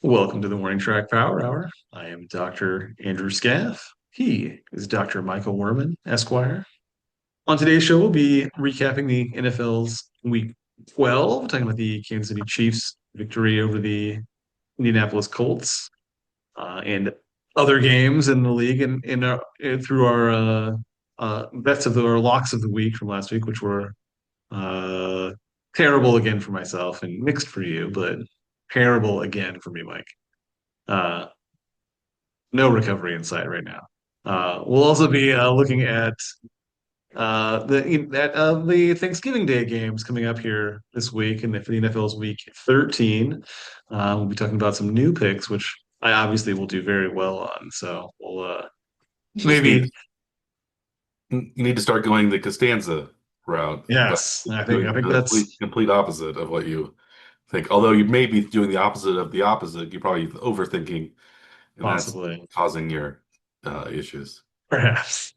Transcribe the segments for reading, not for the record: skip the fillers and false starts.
Welcome to the Morning Track Power Hour. I am Dr. Andrew Scaff. He is Dr. Michael Werman, Esquire. On today's show, we'll be recapping the NFL's Week 12, talking about the Kansas City Chiefs' victory over the Indianapolis Colts and other games in the league, and through our best of our locks of the week from last week, which were uh, terrible again for myself and mixed for you, but terrible again for me, Mike. Uh, no recovery in sight right now. We'll also be looking at the Thanksgiving Day games coming up here this week, and for the NFL's Week 13, we'll be talking about some new picks, which I obviously will do very well on. So we'll You just need maybe you need to start going the Costanza route, but yes, I doing think the that's complete opposite of what you think. Although you may be doing the opposite of the opposite, you're probably overthinking, and that's possibly causing your issues. perhaps.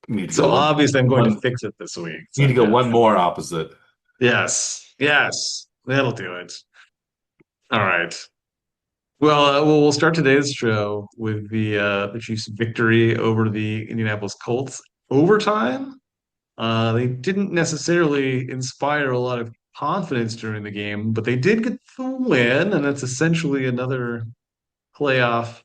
You need to So go obviously, I'm going to one. fix it this week. You need So to go yes, one more opposite. yes, that'll do it. All right. We'll start today's show with the Chiefs' victory over the Indianapolis Colts. Overtime, they didn't necessarily inspire a lot of confidence during the game, but they did get the win, and it's essentially another playoff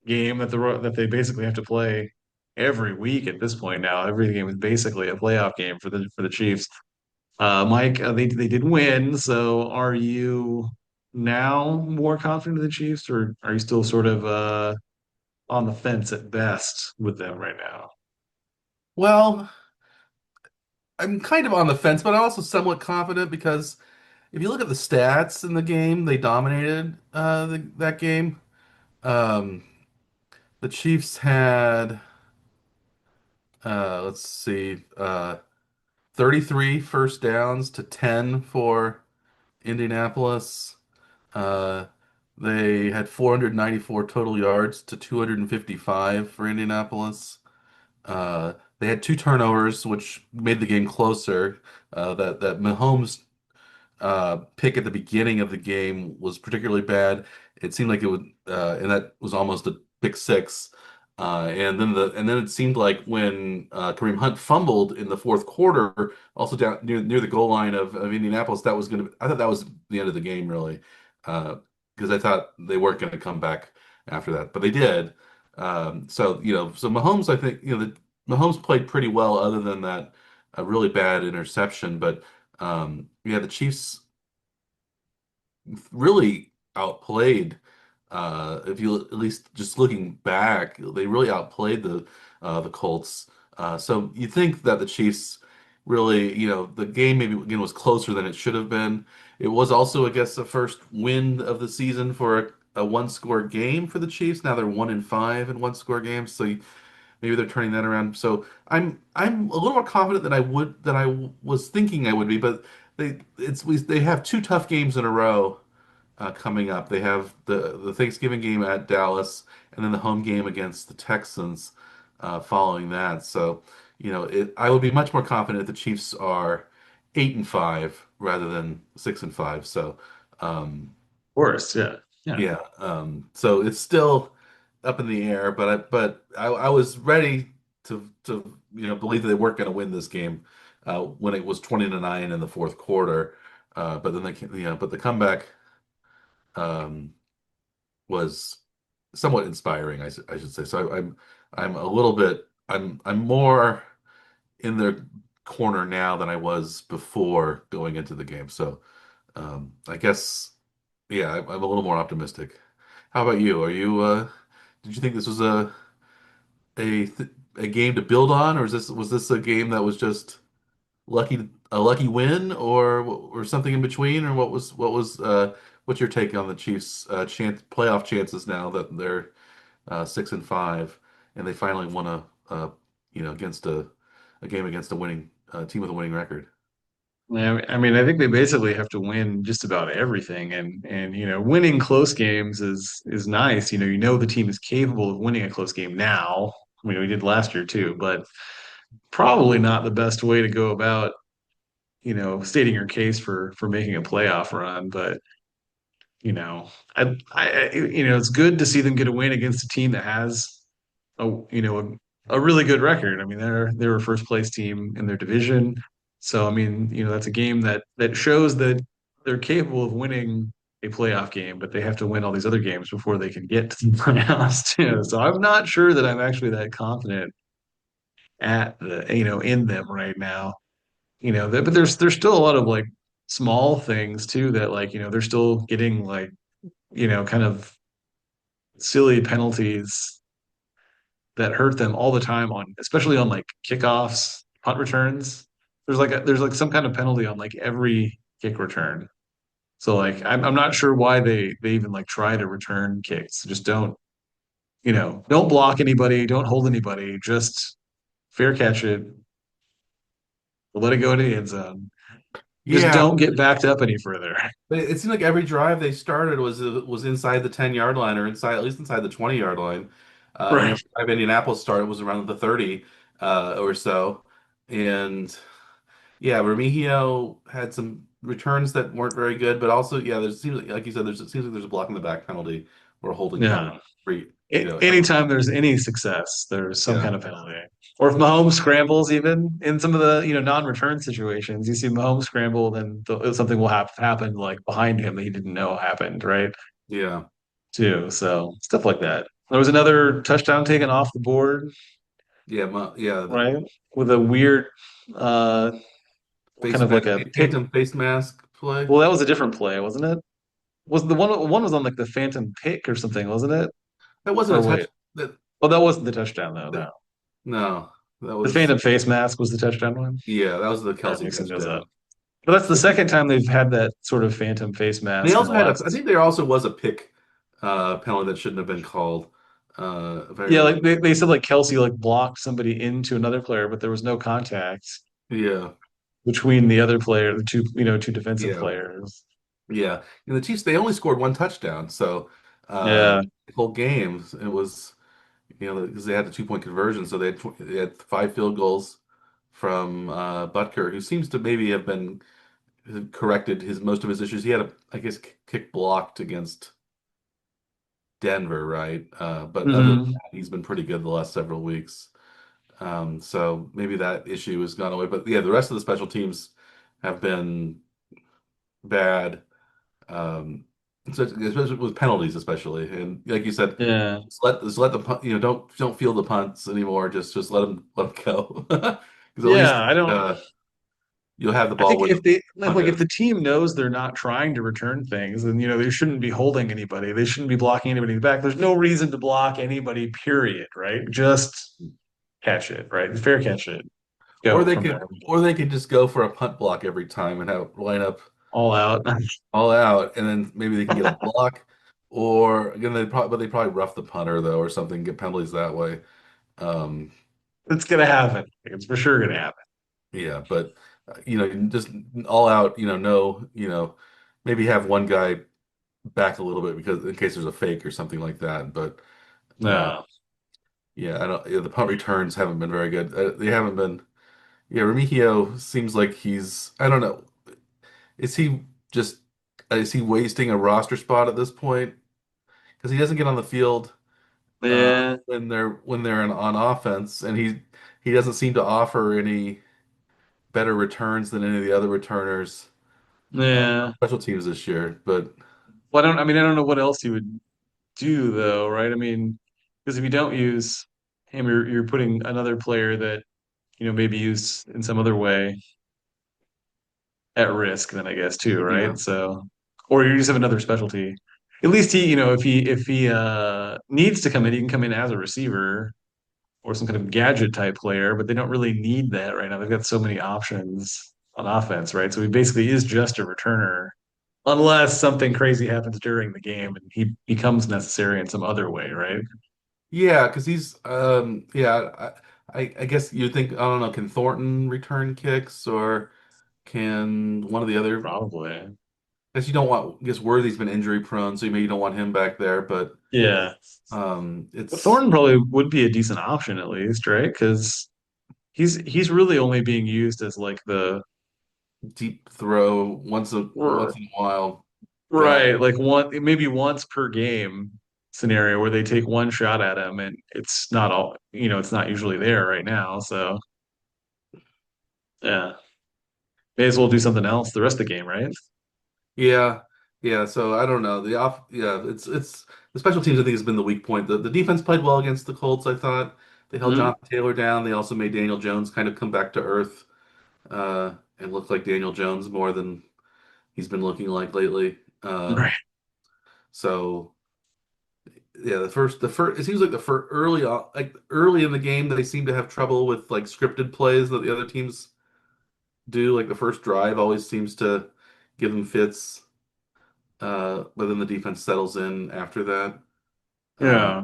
game that they basically have to play every week at this point now. Every game is basically a playoff game for the Chiefs. Mike, they did win, so are you now more confident in the Chiefs, or are you still sort of on the fence at best with them right now? Well, I'm kind of on the fence, but I'm also somewhat confident because if you look at the stats in the game, they dominated that game. Um, the Chiefs had let's see, 33 first downs to 10 for Indianapolis. Uh, they had 494 total yards to 255 for Indianapolis. They had two turnovers, which made the game closer. That Mahomes pick at the beginning of the game was particularly bad. It seemed like it would, and that was almost a pick six. And then it seemed like when Kareem Hunt fumbled in the fourth quarter, also down near the goal line of Indianapolis, that was going to. I thought that was the end of the game, really, because I thought they weren't going to come back after that, but they did. So Mahomes, I think Mahomes played pretty well, other than that a really bad interception, but. Yeah, the Chiefs really outplayed. If you at least just looking back, they really outplayed the Colts. So you think that the Chiefs really, the game maybe again was closer than it should have been. It was also, I guess, the first win of the season for a one-score game for the Chiefs. Now they're 1-5 in one-score games, so maybe they're turning that around. So I'm a little more confident than I was thinking I would be, but they have two tough games in a row coming up. They have the Thanksgiving game at Dallas, and then the home game against the Texans following that. So, I would be much more confident if the Chiefs are 8-5 rather than 6-5. So, um, Of course, yeah, yeah. yeah. So it's still up in the air, but I was ready to believe that they weren't going to win this game when it was 20-9 in the fourth quarter. But then but the comeback um, was somewhat inspiring, I should say. So I'm a little bit I'm more in their corner now than I was before going into the game. So I guess yeah, I'm a little more optimistic. How about you? Did you think this was a game to build on, or was this a game that was just a lucky win, or something in between, or what's your take on the Chiefs' playoff chances now that they're 6-5 and they finally won against a game against a winning team with a winning record? Yeah, I mean, I think they basically have to win just about everything, and winning close games is nice. You know the team is capable of winning a close game now. I mean, we did last year too, but probably not the best way to go about stating your case for making a playoff run. But you know, it's good to see them get a win against a team that has a really good record. I mean, they're a first place team in their division. So I mean, that's a game that shows that they're capable of winning a playoff game, but they have to win all these other games before they can get to the playoffs too. So I'm not sure that I'm actually that confident in them right now. But there's still a lot of like small things too that like, they're still getting like, kind of silly penalties that hurt them all the time on, especially on like kickoffs, punt returns. There's like some kind of penalty on like every kick return. So like I'm not sure why they even like try to return kicks. Just don't block anybody, don't hold anybody, just fair catch it, let it go to the end zone. Just Yeah, don't get backed up any further. but it seemed like every drive they started was inside the 10-yard line or inside at least inside the 20-yard line. And Right. every drive Indianapolis started was around the 30 or so. And yeah, Remigio had some returns that weren't very good, but also yeah, there seems like you said, it seems like there's a block in the back penalty or a holding penalty. Yeah. Every Anytime there's any success, there's some yeah, kind of penalty. Or if Mahomes scrambles, even in some of the non-return situations, you see Mahomes scramble, then something will have happen like behind him that he didn't know happened, right? yeah, Too. So stuff like that. There was another touchdown taken off the board, yeah. The right? With a weird, uh, kind face of mask, like a pick. phantom face mask play. Well, that was a different play, wasn't it? Was the one was on like the phantom pick or something, wasn't it? That wasn't Or a touch. wait, oh, that wasn't the touchdown though. That No, no, that the was phantom face mask was the touchdown one. yeah, that was the I'm Kelsey mixing those up. touchdown. But that's the second time they've had that sort of phantom face They mask in the also had a, I last. think there also was a pick penalty that shouldn't have been called. If I Yeah, remember. like they said like Kelsey like blocked somebody into another player, but there was no contact Yeah, between the other player, the two defensive yeah, players. yeah. And the Chiefs, they only scored one touchdown, so Yeah, the whole game it was because they had the 2-point conversion, so they had 5 field goals from Butker, who seems to maybe have been corrected his most of his issues. He had a, I guess, kick blocked against Denver, right? But other than hmm that, he's been pretty good the last several weeks. So maybe that issue has gone away. But yeah, the rest of the special teams have been bad, especially with penalties, especially. And like you said, yeah, just let the punt, don't feel the punts anymore. Just let them go, because at least yeah. I don't. you'll have the I ball think where the if they punt like if is. the team knows they're not trying to return things, then they shouldn't be holding anybody. They shouldn't be blocking anybody back. There's no reason to block anybody, period, right? Just catch it, right? Fair catch it. Or Go they from could, there. or they could just go for a punt block every time and have line up All out. all out, and then maybe they can get a block, or again they probably rough the punter though or something, get penalties that way. Um, It's gonna happen. It's for sure gonna happen. yeah, but just all out, no, maybe have one guy back a little bit because in case there's a fake or something like that. But uh, No. yeah, I don't. Yeah, the punt returns haven't been very good. They haven't been. Yeah, Remigio seems like he's. I don't know. Is he just? Is he wasting a roster spot at this point? Because he doesn't get on the field Yeah. on offense, and he doesn't seem to offer any better returns than any of the other returners Yeah. special teams this year. But Well, I don't know what else you would do though, right? I mean, because if you don't use him, you're putting another player that, maybe used in some other way at risk then I guess too, yeah, right? So, or you just have another specialty. At least he, if he needs to come in, he can come in as a receiver or some kind of gadget type player, but they don't really need that right now. They've got so many options on offense, right? So he basically is just a returner, unless something crazy happens during the game and he becomes necessary in some other way, right? yeah, because he's yeah. I guess you'd think I don't know. Can Thornton return kicks or can one of the other? Probably. Guess you don't want. I guess Worthy's been injury prone, so maybe you don't want him back there. But Yeah. But it's Thornton probably would be a decent option at least, right? Because he's really only being used as like the deep throw once or in a while. guy. Right, like one maybe once per game scenario where they take one shot at him and it's not all, it's not usually there right now. So yeah, may as well do something else the rest of the game, right? Yeah, yeah. So I don't know. Yeah, it's the special teams. I think has been the weak point. The defense played well against the Colts. I thought they held Mhm. Jonathan Taylor down. They also made Daniel Jones kind of come back to earth and look like Daniel Jones more than he's been looking like lately. Right. So yeah, the first it seems like the first early on, like early in the game they seem to have trouble with like scripted plays that the other teams do. Like the first drive always seems to give them fits. But then the defense settles in after that. Uh, Yeah.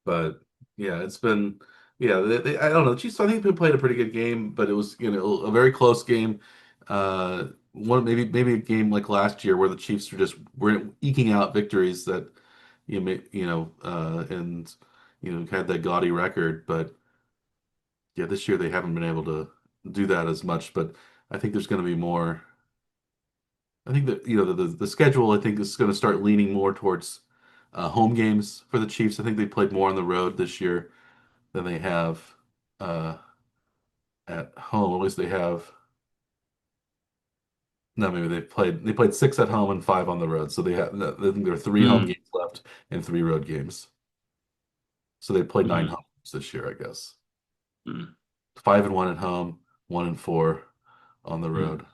but yeah, it's been yeah. I don't know. The Chiefs. I think they played a pretty good game, but it was a very close game. One maybe a game like last year where the Chiefs were eking out victories that and had that gaudy record. But yeah, this year they haven't been able to do that as much. But I think there's going to be more. I think that the schedule I think is going to start leaning more towards home games for the Chiefs. I think they played more on the road this year than they have uh, at home. At least they have. No, maybe they played six at home and five on the road. So I think there are three home Mm. games left and three road games. So they played nine Mm. home games this year, I guess. Mm. 5-1 at home, 1-4 on the Mm. road.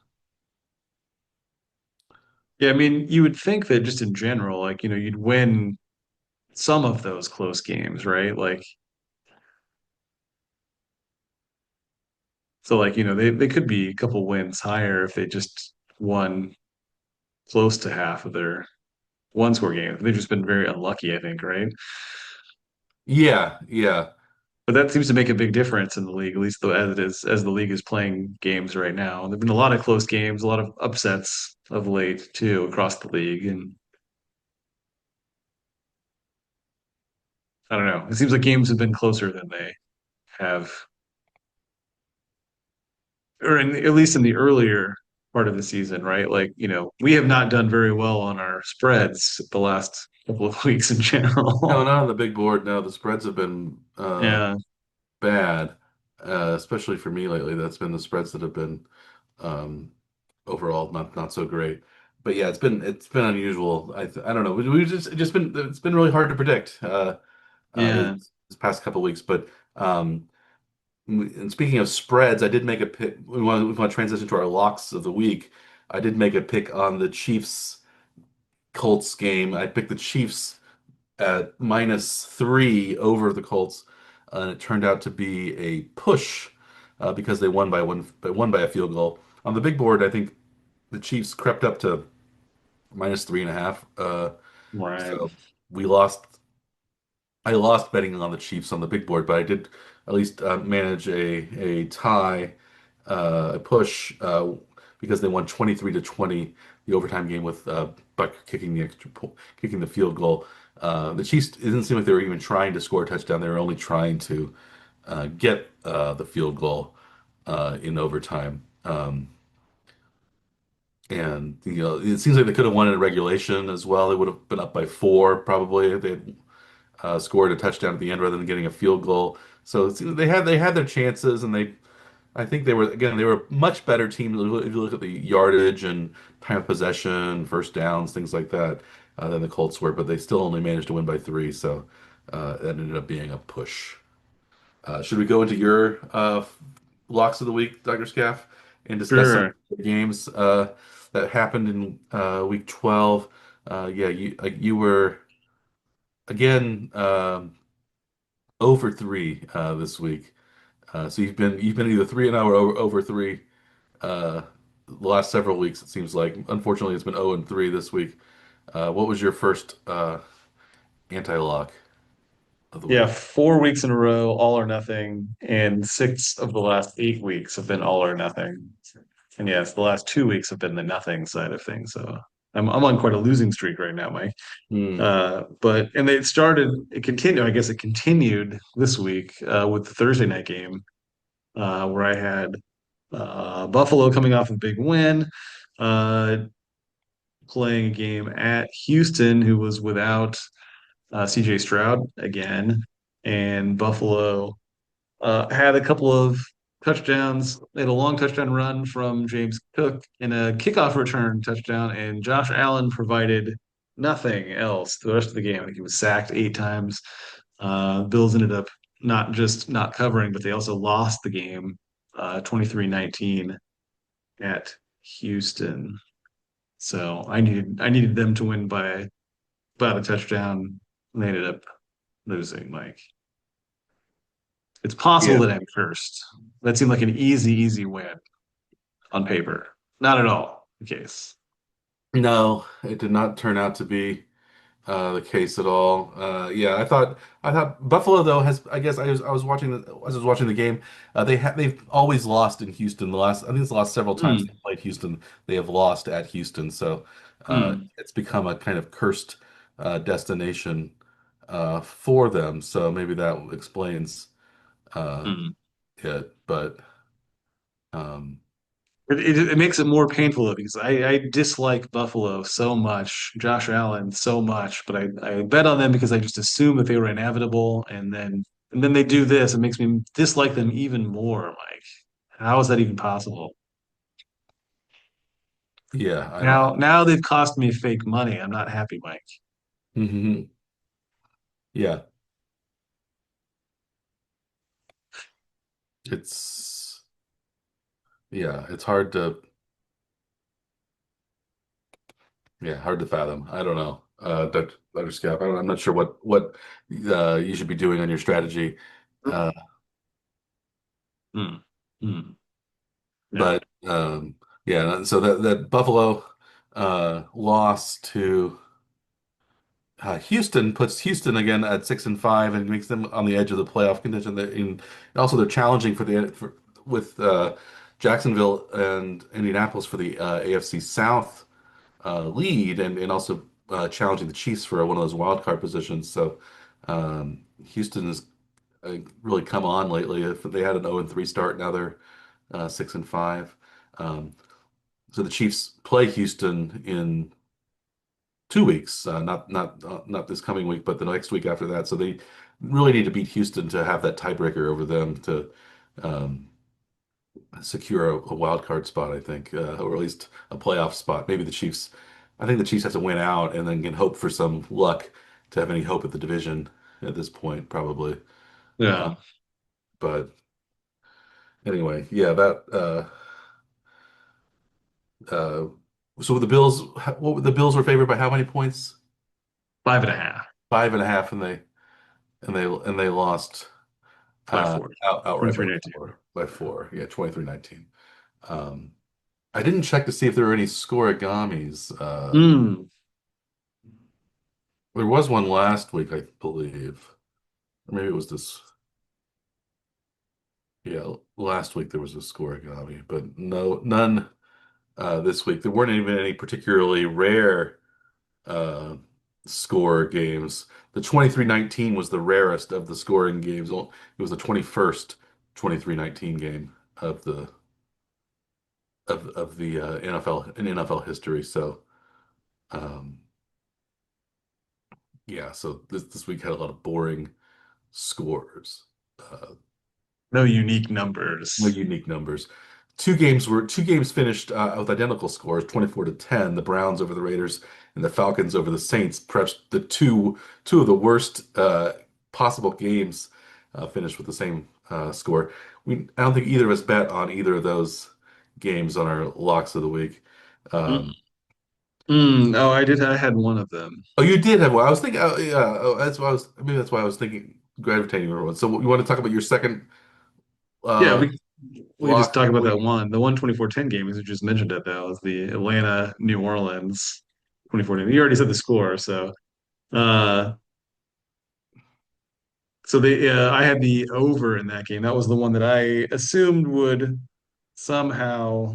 Yeah, I mean, you would think that just in general, like, you'd win some of those close games, right? Like, so like, they could be a couple wins higher if they just won close to half of their one score games. They've just been very unlucky, I think, right? Yeah, yeah. But that seems to make a big difference in the league, at least as the league is playing games right now. There've been a lot of close games, a lot of upsets of late too across the league, and I don't know. It seems like games have been closer than they have, or at least in the earlier part of the season, right? Like, we have not done very well on our spreads the last couple of weeks in No, general. not on the big board. No, the spreads have been Yeah, bad, especially for me lately. That's been the spreads that have been um, overall not so great. But yeah, it's been unusual. I don't know. We just been it's been really hard to predict yeah. this past couple weeks. But and speaking of spreads, I did make a pick. We want to transition to our locks of the week. I did make a pick on the Chiefs Colts game. I picked the Chiefs at -3 over the Colts, and it turned out to be a push because they won by a field goal. On the big board, I think the Chiefs crept up to -3.5. Right. So we lost. I lost betting on the Chiefs on the big board, but I did at least manage a tie, a push because they won 23-20 the overtime game with Buck kicking the field goal. The Chiefs, it didn't seem like they were even trying to score a touchdown. They were only trying to get the field goal in overtime. And it seems like they could have won it in regulation as well. They would have been up by four probably if they had scored a touchdown at the end rather than getting a field goal. So they had their chances, and I think they were a much better team if you look at the yardage and time of possession, first downs, things like that than the Colts were. But they still only managed to win by three, so that ended up being a push. Should we go into your locks of the week, Dr. Scaff, and discuss some Sure. of the games that happened in week 12? Yeah, you were again 0 for 3 this week. So you've been either 3-0 or over 3 the last several weeks, it seems like. Unfortunately, it's been 0 and 3 this week. What was your first anti-lock of the Yeah, week? 4 weeks in a row, all or nothing, and six of the last 8 weeks have been all or nothing. And yes, the last 2 weeks have been the nothing side of things. So I'm on quite a losing streak right now, Mike. Hmm. But and it continued. I guess it continued this week with the Thursday night game where I had Buffalo coming off a big win. Uh, playing a game at Houston, who was without CJ Stroud again, and Buffalo had a couple of touchdowns. They had a long touchdown run from James Cook and a kickoff return touchdown, and Josh Allen provided nothing else the rest of the game. I think he was sacked 8 times. Bills ended up not just not covering, but they also lost the game 23-19 at Houston. So I needed them to win by about a touchdown. And they ended up losing, Mike. It's possible Yeah. that I'm cursed. That seemed like an easy win on paper. Not at all the case. No, it did not turn out to be the case at all. Yeah, I thought Buffalo though has I guess I was watching the as I was watching the game. They've always lost in Houston. I think it's the last several times they Mm, played Houston. They have lost at Houston. So mm, it's become a kind of cursed destination for them. So maybe that explains uh, mm. it. But um, It makes it more painful because I dislike Buffalo so much, Josh Allen so much, but I bet on them because I just assumed that they were inevitable, and then they do this. It makes me dislike them even more. Like, how is that even possible? yeah, I don't. Now they've cost me fake money. I'm not happy, Mike. Mhm. Yeah, it's it's hard to. Yeah, hard to fathom. I don't know. Dr. Scap, I'm not sure what you should be doing on your strategy. Uh, Mm, mm, yeah. but yeah, so that Buffalo loss to Houston puts Houston again at 6-5 and makes them on the edge of the playoff contention. And also they're challenging with Jacksonville and Indianapolis for the AFC South lead and also challenging the Chiefs for one of those wild card positions. So Houston has really come on lately. If they had an 0-3 start, now they're 6-5. Um, so the Chiefs play Houston in 2 weeks, not this coming week, but the next week after that. So they really need to beat Houston to have that tiebreaker over them to um, secure a wild card spot, I think, or at least a playoff spot. Maybe the Chiefs. I think the Chiefs have to win out and then can hope for some luck to have any hope at the division at this point, probably. Uh, Yeah. but anyway, yeah, that. Uh, so the Bills, the Bills were favored by how many points? 5.5 5.5, and they lost by four. outright 23-19. by four. Yeah, 23-19. Um, I didn't check to see if there were any scorigamis. Mm. There was one last week, I believe. Or maybe it was this. Yeah, last week there was a scorigami, but none this week. There weren't even any particularly rare uh, score games. The 23-19 was the rarest of the scoring games. It was the 21st 23-19 game of the NFL in NFL history. So um, yeah, so this week had a lot of boring scores. No unique No numbers. unique numbers. Two games finished with identical scores, 24-10. The Browns over the Raiders and the Falcons over the Saints. Perhaps the two of the worst possible games finished with the same score. I don't think either of us bet on either of those games on our locks of the week. Mm. Um, Oh, I did. I had one of them. oh, you did have one. I was thinking, oh, yeah, oh, that's why I was. Maybe that's why I was thinking gravitating over one. So you want to talk about your second Yeah, uh, we just lock talk of the about that week? one. The one 24-10 game, as you just mentioned it, though, was the Atlanta New Orleans 24-10. You already said the score, uh, I had the over in that game. That was the one that I assumed would somehow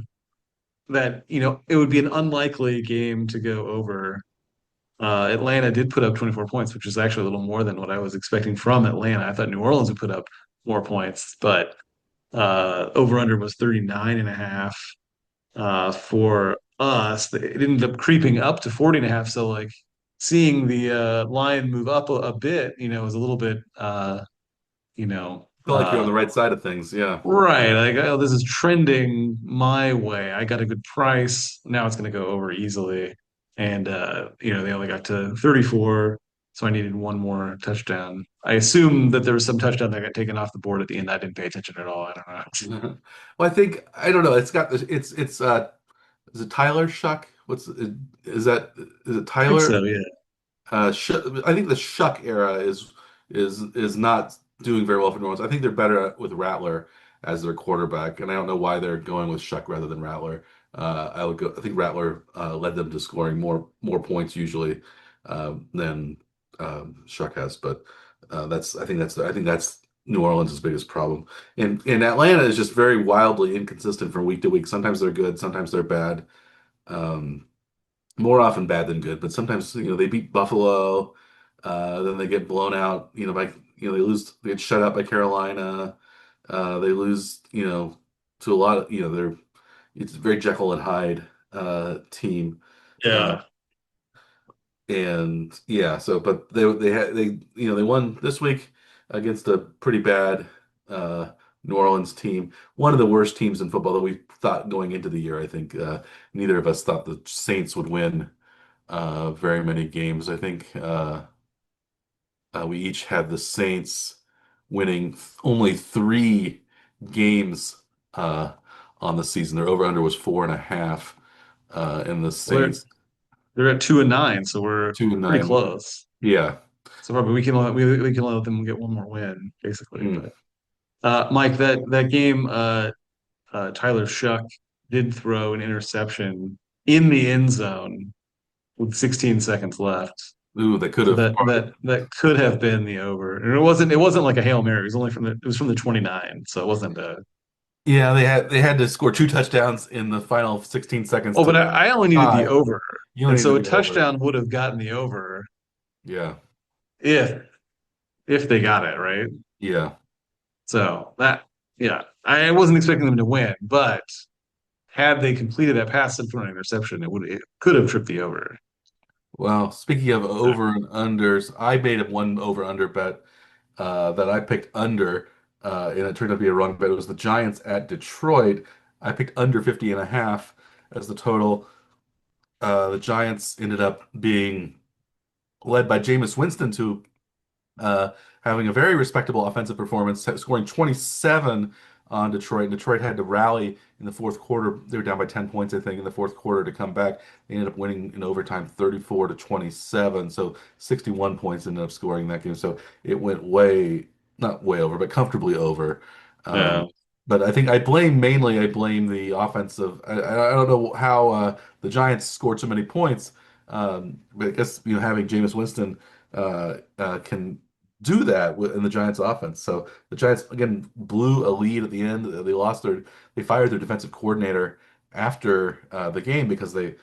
it would be an unlikely game to go over. Atlanta did put up 24 points, which is actually a little more than what I was expecting from Atlanta. I thought New Orleans would put up more points, but over under was 39 and a half for us. It ended up creeping up to 40 and a half. So like seeing the line move up a bit, was a little bit you know, Feel like you're on the right side of things. Yeah. right. Like, oh, this is trending my way. I got a good price. Now it's going to go over easily. And, they only got to 34. So I needed one more touchdown. I assume that there was some touchdown that got taken off the board at the end. I didn't pay attention at all. I don't know. Well, I think I don't know. It's got this. It's is it Tyler Shuck? Is that is it I think Tyler? so, yeah. Sh I think the Shuck era is not doing very well for New Orleans. I think they're better with Rattler as their quarterback, and I don't know why they're going with Shuck rather than Rattler. I would go. I think Rattler led them to scoring more points usually than Shuck has, but I think that's New Orleans' biggest problem. And Atlanta is just very wildly inconsistent from week to week. Sometimes they're good, sometimes they're bad. Um, More often bad than good, but sometimes they beat Buffalo, then they get blown out, by they get shut out by Carolina, they lose, to a lot of they're it's a very Jekyll and Hyde team, uh, Yeah. and yeah, so but they won this week against a pretty bad uh, New Orleans team, one of the worst teams in football that we thought going into the year. I think neither of us thought the Saints would win very many games. I think we each had the Saints winning only 3 games uh, on the season. Their over-under was 4.5, and the Well, Saints they're at 2-9, so we're two and pretty nine. close. Yeah. So probably we can let them get one more win, basically. Mm. But Mike, that game, Tyler Shuck did throw an interception in the end zone with 16 seconds left. Ooh, they could So have. that could have been the over. And it wasn't like a Hail Mary. It was from the 29. So it wasn't a Yeah, they had to score 2 touchdowns in the final 16 seconds Oh, to but I only needed the tie. over. You And only so needed a to go over. touchdown would have gotten the over Yeah. if if they got it, right? Yeah. So that yeah. I wasn't expecting them to win, but had they completed that pass and thrown an interception, it could have tripped the over. Well, speaking of over and unders, I made a one over under bet that I picked under, and it turned out to be a wrong bet. It was the Giants at Detroit. I picked under 50.5 as the total. The Giants ended up being led by Jameis Winston to uh, having a very respectable offensive performance, scoring 27 on Detroit. And Detroit had to rally in the fourth quarter. They were down by 10 points, I think, in the fourth quarter to come back. They ended up winning in overtime 34-27. So 61 points ended up scoring that game. So it went not way over, but comfortably over. Yeah. Um, but I blame the offensive. I don't know how the Giants scored so many points. But I guess having Jameis Winston can do that in the Giants offense. So the Giants again blew a lead at the end. They fired their defensive coordinator after the game because they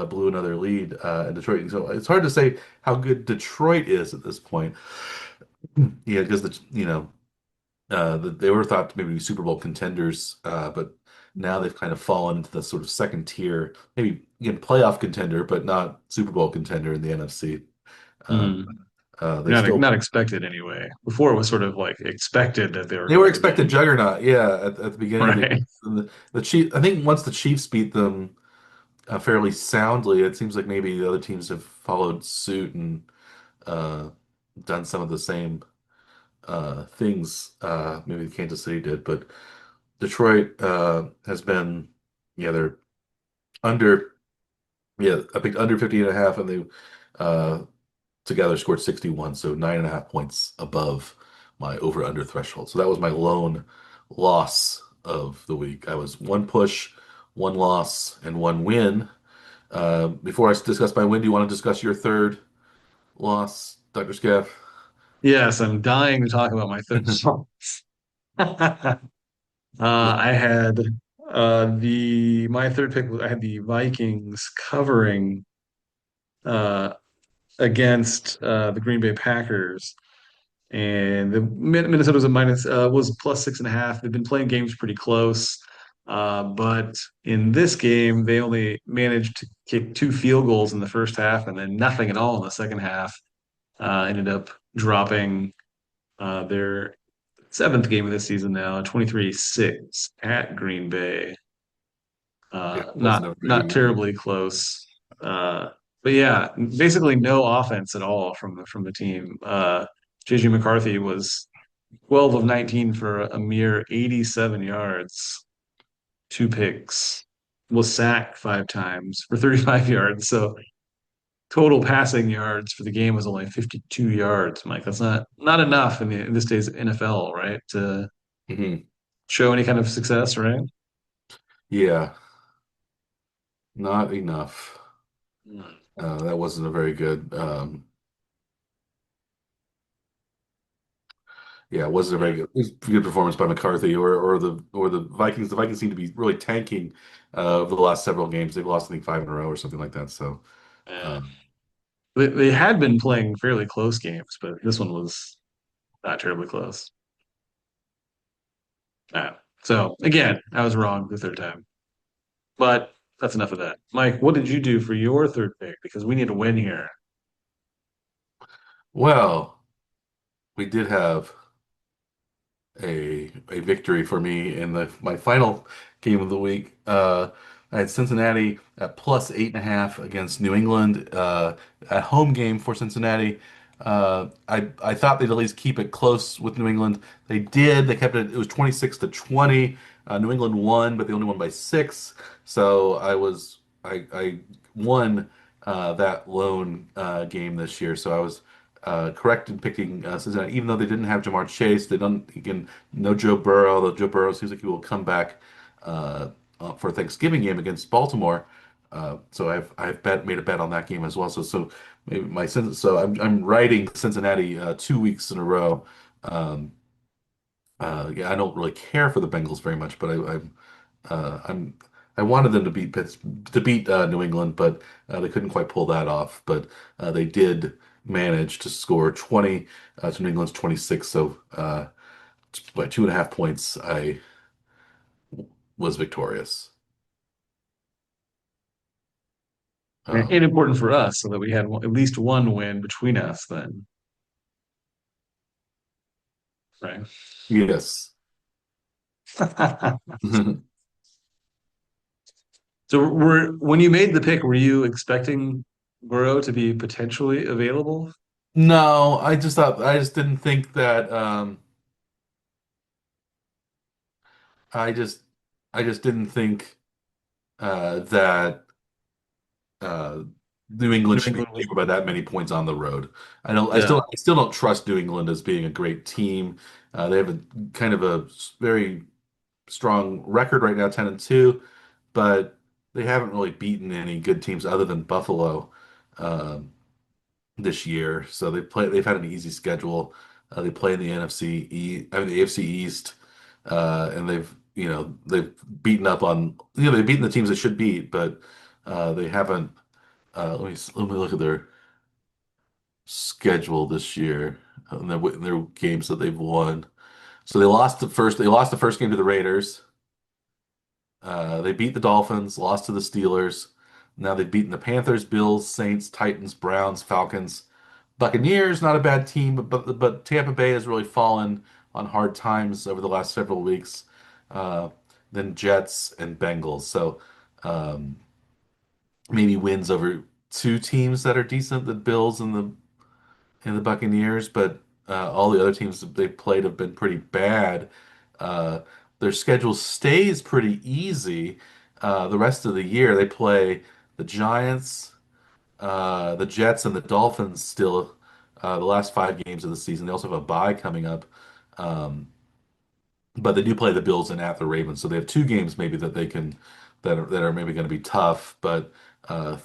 blew another lead in Detroit. So it's hard to say how good Detroit is at this point. Yeah, because they were thought to maybe be Super Bowl contenders, but now they've kind of fallen into the sort of second tier, maybe again playoff contender, but not Super Bowl contender in the NFC. Um, Mm. they Not still not expected anyway. Before it was sort of like expected that they were They were going to expected be juggernaut, yeah, at the beginning of the right. year. And the Chief, I think once the Chiefs beat them fairly soundly, it seems like maybe the other teams have followed suit and uh, done some of the same things. Maybe Kansas City did, but Detroit has been, yeah, they're under, yeah, I picked under 50.5, and they uh, together scored 61, so 9.5 points above my over under threshold. So that was my lone loss of the week. I was one push, one loss, and one win. Before I discuss my win, do you want to discuss your third loss, Dr. Scaff? Yes, I'm dying to talk about my third loss. I had the my third pick was I had the Vikings covering uh, against the Green Bay Packers, and the Minnesota was a minus was plus 6.5. They've been playing games pretty close. But in this game, they only managed to kick two field goals in the first half and then nothing at all in the second half. Ended up dropping their seventh game of the season now, 23-6 at Green Bay. Yeah, it wasn't Not a very not good game. terribly close. Uh, but yeah, basically no offense at all from the team. JJ McCarthy was 12 of 19 for a mere 87 yards, two picks, was sacked five times for 35 yards. So total passing yards for the game was only 52 yards. Mike, that's not enough in this day's NFL, right? To Mhm. show any kind of success, right? Yeah, not enough. Mm. That wasn't a very good. Yeah, it wasn't a very Yeah. good, it was a good performance by McCarthy or the Vikings. The Vikings seem to be really tanking over the last several games. They've lost, I think, five in a row or something like that. So, Yeah. um, They had been playing fairly close games, but this one was not terribly close. So again, I was wrong the third time. But that's enough of that. Mike, what did you do for your third pick? Because we need a win here. well, we did have a victory for me in the my final game of the week. I had Cincinnati at plus 8.5 against New England. A home game for Cincinnati. I thought they'd at least keep it close with New England. They did. They kept it. It was 26-20. New England won, but they only won by six. So I won that lone game this year. So I was correct in picking Cincinnati, even though they didn't have Jamar Chase. They don't, again, no Joe Burrow, although Joe Burrow seems like he will come back uh, for a Thanksgiving game against Baltimore. So I've made a bet on that game as well. So maybe I'm riding Cincinnati 2 weeks in a row. Um, yeah, I don't really care for the Bengals very much, but I'm I wanted them to beat New England, but they couldn't quite pull that off. But they did manage to score 20 to New England's 26. So by 2.5 points, I was victorious. And Um, important for us so that we had at least one win between us then, right? yes. So when you made the pick, were you expecting Burrow to be potentially available? No, I just didn't think that I just I just didn't think that uh, New England New should be England would, favored by that many points on the road. yeah. I still don't trust New England as being a great team. They have a kind of a very strong record right now, 10-2, but they haven't really beaten any good teams other than Buffalo um, this year. So they've had an easy schedule. They play in the I mean the AFC East, and they've beaten up on they've beaten the teams they should beat, but they haven't. Let me look at their schedule this year and their games that they've won. So they lost the first game to the Raiders. They beat the Dolphins, lost to the Steelers. Now they've beaten the Panthers, Bills, Saints, Titans, Browns, Falcons, Buccaneers. Not a bad team, but Tampa Bay has really fallen on hard times over the last several weeks. Uh, then Jets and Bengals. So um, maybe wins over two teams that are decent, the Bills and the Buccaneers, but all the other teams that they've played have been pretty bad. Uh, their schedule stays pretty easy. The rest of the year, they play the Giants, the Jets, and the Dolphins still. The last five games of the season. They also have a bye coming up, um, but they do play the Bills and at the Ravens, so they have two games maybe that they can that are maybe going to be tough, but uh,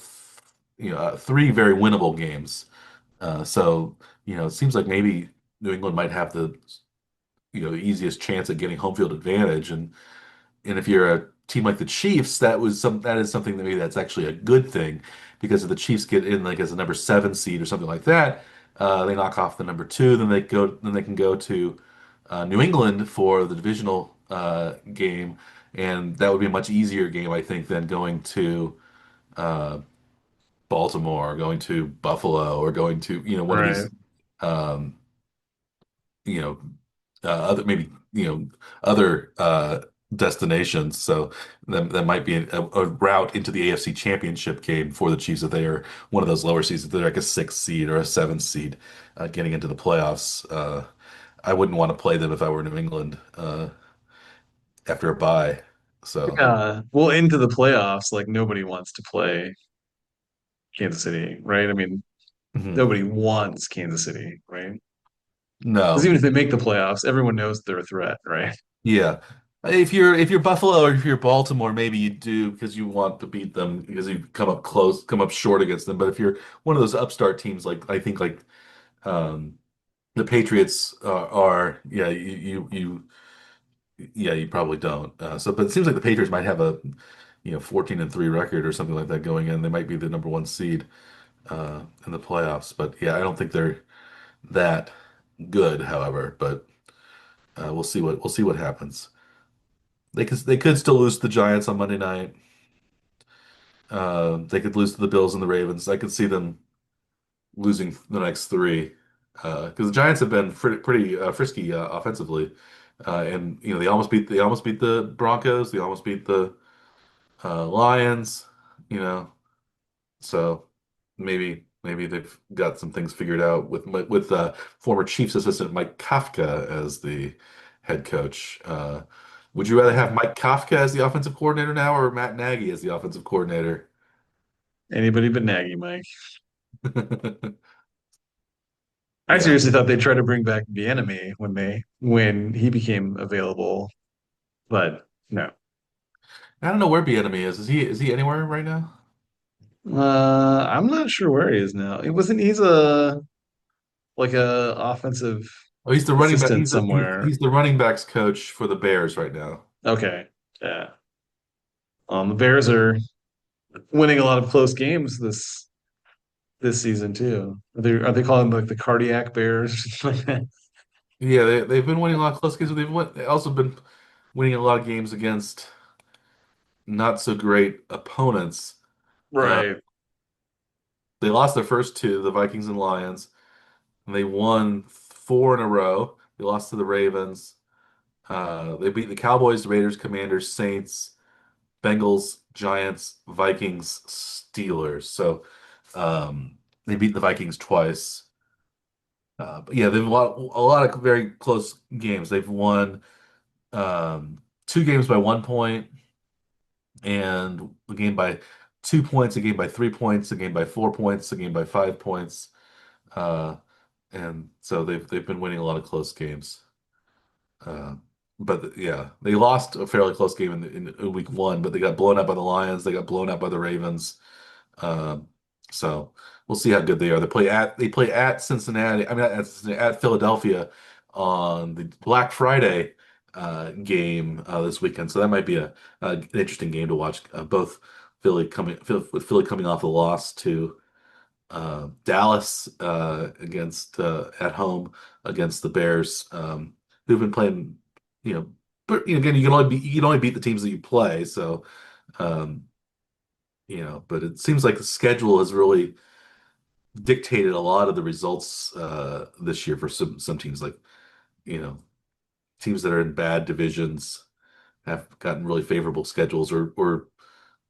three very winnable games. So, it seems like maybe New England might have the, easiest chance at getting home field advantage. And if you're a team like the Chiefs, that is something that maybe that's actually a good thing because if the Chiefs get in like as a number seven seed or something like that, they knock off the number two, then they can go to New England for the divisional game, and that would be a much easier game, I think, than going to uh, Baltimore, or going to Buffalo, or going to one of Right. these um, you know other maybe other destinations. So that might be a route into the AFC Championship game for the Chiefs if they are one of those lower seeds. If they're like a sixth seed or a seventh seed, getting into the playoffs. I wouldn't want to play them if I were New England after a bye. So, Yeah. Well, into the playoffs, like nobody wants to play Kansas City, right? I mean, mhm. nobody wants Kansas City, right? Because No, even if they make the playoffs, everyone knows they're a threat, right? yeah. If you're Buffalo or if you're Baltimore, maybe you do because you want to beat them because you come up close, come up short against them. But if you're one of those upstart teams, like I think like um, the Patriots are, yeah, yeah, you probably don't. But it seems like the Patriots might have a 14-3 record or something like that going in. They might be the number one seed in the playoffs. But yeah, I don't think they're that good, however. But we'll see what happens. They could still lose to the Giants on Monday night. They could lose to the Bills and the Ravens. I could see them losing the next three because the Giants have been pretty frisky offensively, and they almost beat the Broncos. They almost beat the Lions. You know, so maybe they've got some things figured out with former Chiefs assistant Mike Kafka as the head coach. Would you rather have Mike Kafka as the offensive coordinator now or Matt Nagy as the offensive coordinator? Anybody but Nagy, Mike. I Yeah. seriously thought they'd try to bring back Bieniemy when he became available, but no. I don't know where Bieniemy is. Is he anywhere right now? I'm not sure where he is now. It wasn't he's a like a offensive Oh, he's the running back. assistant He's the somewhere. he's the running backs coach for the Bears right now. Okay. Yeah. The Bears are winning a lot of close games this season too. Are they calling them like the cardiac Bears? Yeah, they've been winning a lot of close games. But they also been winning a lot of games against not so great opponents. Uh, Right. they lost their first two, the Vikings and Lions, and they won four in a row. They lost to the Ravens. They beat the Cowboys, Raiders, Commanders, Saints, Bengals, Giants, Vikings, Steelers. So they beat the Vikings twice. But yeah, they've a lot of very close games. They've won two games by 1 point, and a game by 2 points, a game by 3 points, a game by 4 points, a game by 5 points. Uh, and so they've been winning a lot of close games. Uh, but yeah, they lost a fairly close game in week one, but they got blown out by the Lions. They got blown out by the Ravens. Um, so we'll see how good they are. They play at Cincinnati. I mean, at Philadelphia on the Black Friday game this weekend. So that might be an interesting game to watch. Both Philly coming off a loss to Dallas against at home against the Bears, who've been playing. You know, but again, you can only beat the teams that you play. So. Um, but it seems like the schedule has really dictated a lot of the results this year for some teams. Like, you know, teams that are in bad divisions have gotten really favorable schedules, or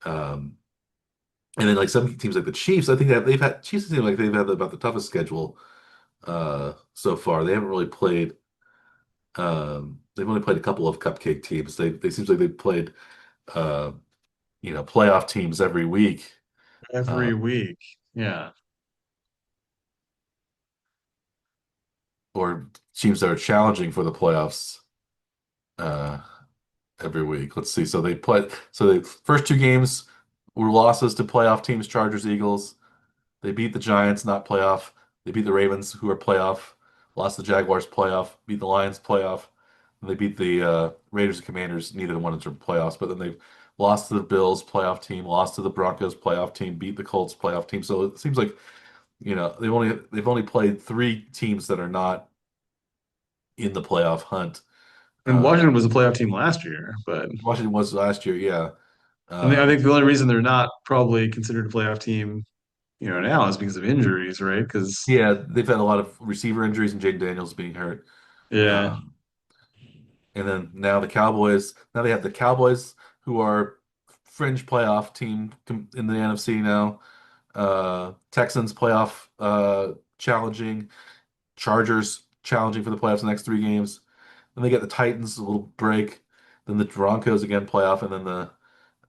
um, and then like some teams like the Chiefs, I think that they've had Chiefs seem like they've had about the toughest schedule so far. They haven't really played. They've only played a couple of cupcake teams. They seems like they've played uh, playoff teams every week. Uh, Every week. Yeah. or teams that are challenging for the playoffs uh, every week. Let's see. So they played. So the first two games were losses to playoff teams: Chargers, Eagles. They beat the Giants, not playoff. They beat the Ravens, who are playoff. Lost the Jaguars, playoff. Beat the Lions, playoff. And they beat the Raiders and Commanders. Neither one of them are playoffs. But then they've lost to the Bills, playoff team. Lost to the Broncos, playoff team. Beat the Colts, playoff team. So it seems like they've only played three teams that are not in the playoff hunt And Washington was a playoff team last year, but Washington was last year, yeah. I Um, think the only reason they're not probably considered a playoff team, now is because of injuries, right? Because yeah, they've had a lot of receiver injuries and Jaden Daniels being hurt. yeah, Um, and then now the Cowboys. Now they have the Cowboys, who are fringe playoff team in the NFC now. Texans playoff challenging. Chargers challenging for the playoffs the next three games. Then they get the Titans a little break. Then the Broncos again playoff, and then the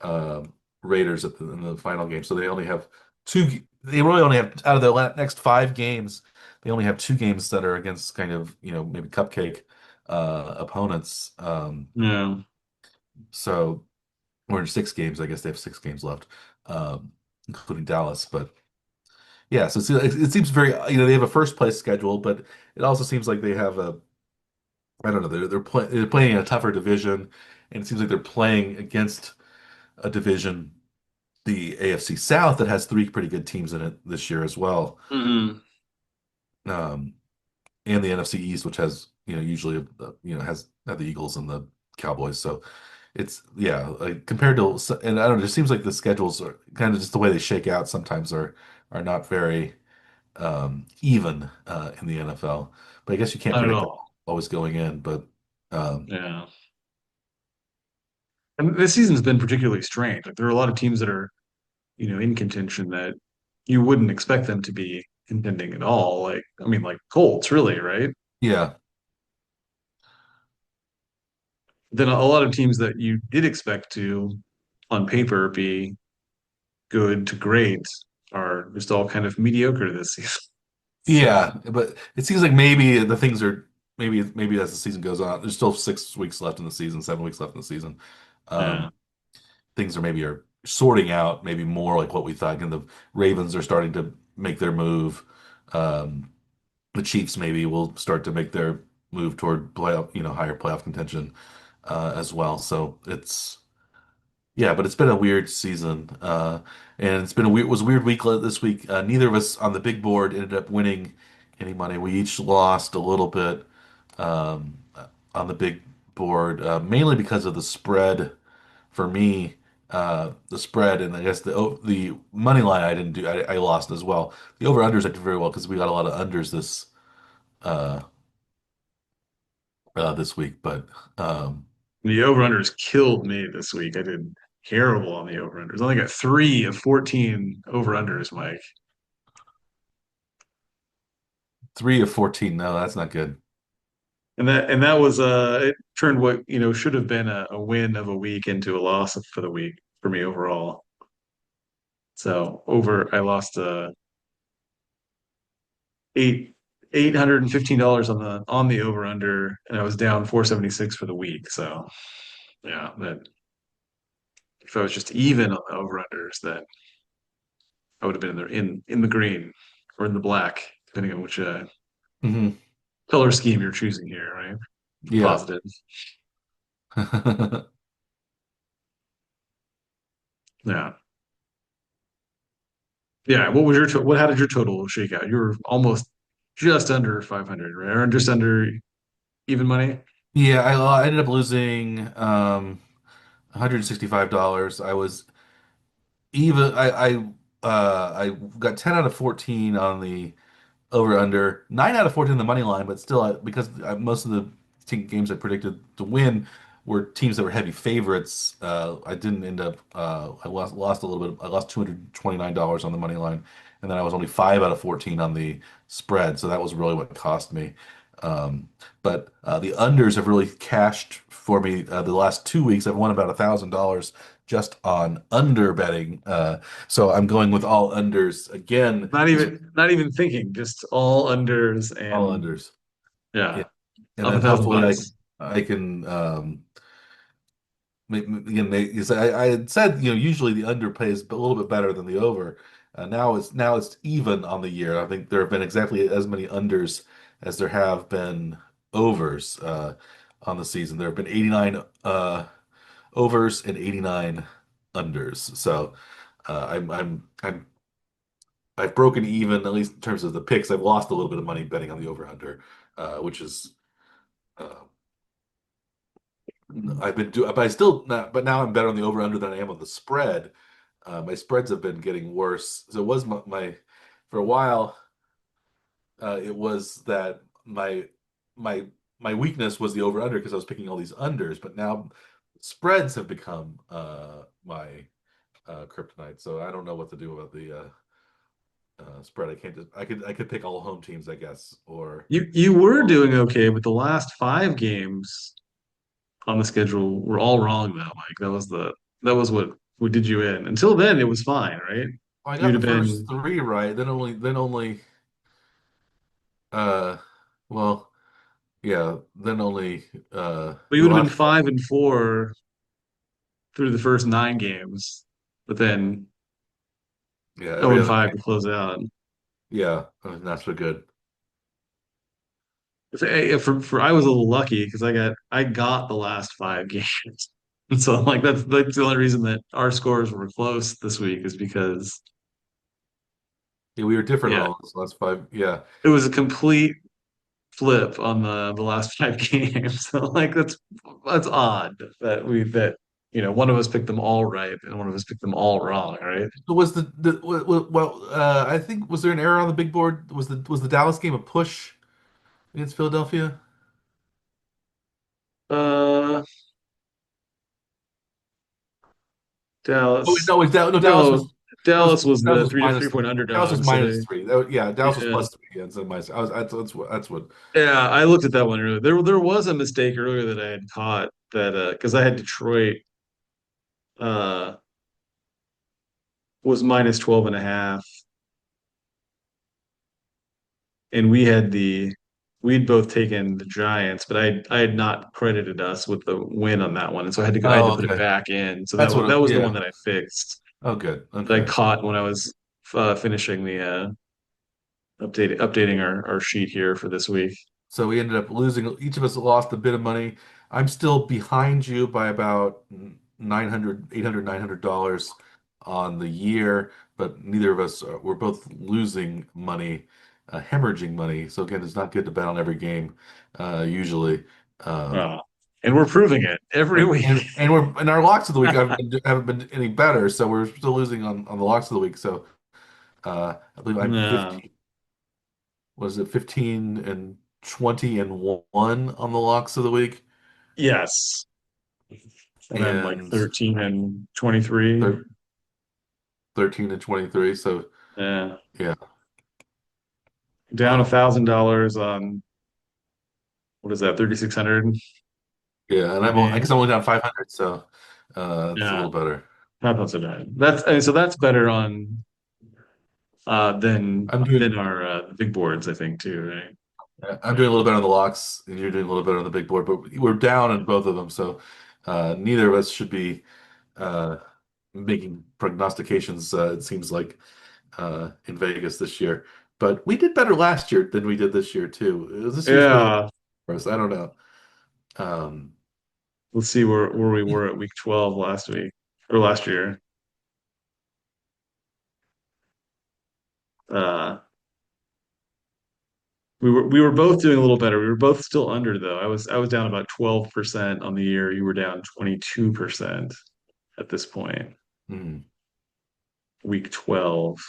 uh, Raiders in the final game. So they only have two. They really only have out of the next five games. They only have two games that are against kind of maybe cupcake opponents. yeah. So or in six games, I guess they have six games left, including Dallas. But yeah, so it seems very they have a first place schedule, but it also seems like they have a I don't know they're playing in a tougher division, and it seems like they're playing against a division, the AFC South, that has three pretty good teams in it this year as well. Hmm. Um, and the NFC East, which has, usually, has the Eagles and the Cowboys. So it's, yeah, like compared to, and I don't know, it seems like the schedules are kind of just the way they shake out sometimes are not very even in the NFL. But I guess you can't Not at predict that all. always going in. But um, Yeah. And this season's been particularly strange. Like there are a lot of teams that are, in contention that you wouldn't expect them to be contending at all. Like, I mean, like Colts, really, right? yeah, Then a lot of teams that you did expect to, on paper, be good to great are just all kind of mediocre this season. yeah, So, but it seems like maybe the things are maybe as the season goes on, there's still 6 weeks left in the season, 7 weeks left in the season. yeah. Um, things are sorting out maybe more like what we thought. And the Ravens are starting to make their move. Um, the Chiefs maybe will start to make their move toward playoff, higher playoff contention as well. So yeah, but it's been a weird season, and it was a weird week this week. Neither of us on the big board ended up winning any money. We each lost a little bit um, on the big board, mainly because of the spread. For me, the spread, and I guess the money line I didn't do. I lost as well. The over unders I did very well because we got a lot of unders uh, this week, but The over-unders killed me this week. I did terrible on the over-unders. I only got 3 of 14 over-unders, Mike. 3 of 14. No, that's not good. And that was it turned what, should have been a win of a week into a loss for the week for me overall. So I lost eight $815 on the over under, and I was down 476 for the week. So yeah, that if I was just even on the over unders, that I would have been in the green or in the black, depending on which Hmm. color scheme you're choosing here, right? Yeah. Positive. Yeah. Yeah. How did your total shake out? You were almost just under 500, right? Or just under even money? Yeah, I ended up losing $165. I was even I got 10 out of 14 on the over under, 9 out of 14 on the money line, but still because most of the games I predicted to win were teams that were heavy favorites. I didn't end up I lost a little bit. I lost $229 on the money line, and then I was only 5 out of 14 on the spread, so that was really what cost me. Um, but the unders have really cashed for me the last 2 weeks. I've won about $1,000 just on under betting. So I'm going with all unders again. Not even thinking, just all unders All and unders. Yeah. yeah, And up a then thousand hopefully bucks. I can again I had said usually the under pays a little bit better than the over. Now it's even on the year. I think there have been exactly as many unders as there have been overs on the season. There have been 89 overs and 89 unders. So I've broken even, at least in terms of the picks. I've lost a little bit of money betting on the over under, which is uh, but I still not, but now I'm better on the over under than I am on the spread. My spreads have been getting worse. So it was for a while, it was that my my weakness was the over under because I was picking all these unders, but now spreads have become my kryptonite. So I don't know what to do about the spread. I can't just I could pick all home teams, I guess, or You were doing okay, but the last five games on the schedule were all wrong though. Like that was what did you in. Until then, it was fine, right? I got You'd the have first been, three right. Then only uh well yeah, then only but you the would have been last 5-4 through the first nine games, but then yeah, zero every and other five game. to close out. Yeah, not so good. For I was a little lucky because I got the last five games. And so like that's the only reason that our scores were close this week is because Yeah, we were different on yeah, all those last five. Yeah. it was a complete flip on the last five games. So like that's odd that one of us picked them all right and one of us picked them all wrong, right? So was well, I think was there an error on the big board? Was the Dallas game a push against Philadelphia? Uh Oh wait, Dallas. no, no, Dallas No, was Dallas was Dallas the was three to three minus point Dallas was underdog. So minus they three. Yeah, Dallas was yeah. plus three instead of minus. I was that's what. Yeah, I looked at that one earlier. There was a mistake earlier that I had caught that because I had Detroit uh was minus 12 and a half, and we'd both taken the Giants, but I had not credited us with the win on that one, and so I had to Oh, put it okay. back in. So That's that was the yeah. one that I fixed Oh, good. that I Okay. caught when I was finishing the updating our sheet here for this week. So we ended up losing. Each of us lost a bit of money. I'm still behind you by about 900, 800, $900 on the year, but neither of us, we're both losing money, hemorrhaging money. So again, it's not good to bet on every game, usually. Um, Uh, and we're proving it every and, week. and our locks of the week haven't been any better. So we're still losing on the locks of the week. So I believe I'm No. 15. Was it 15 and 20 and 1 on the locks of the week? Yes. And I'm like And 13 and 23. thir 13 and 23. So Yeah. yeah. Down Wow. $1,000 on what is that, 3,600 Yeah, and I maybe? guess I'm only down 500, so it's a Yeah. little better. Not so bad. So that's better on I'm doing than our big boards, I think too, right? I'm doing a little better on the locks, and you're doing a little better on the big board, but we're down in both of them, so neither of us should be uh, making prognostications. It seems like in Vegas this year, but we did better last year than we did this year too. This year's been a little Yeah. for us. I don't know. Um, Let's see where we were at week 12 last week or last year. Uh we were both doing a little better. We were both still under though. I was down about 12% on the year. You were down 22% at this point. hmm. Week 12.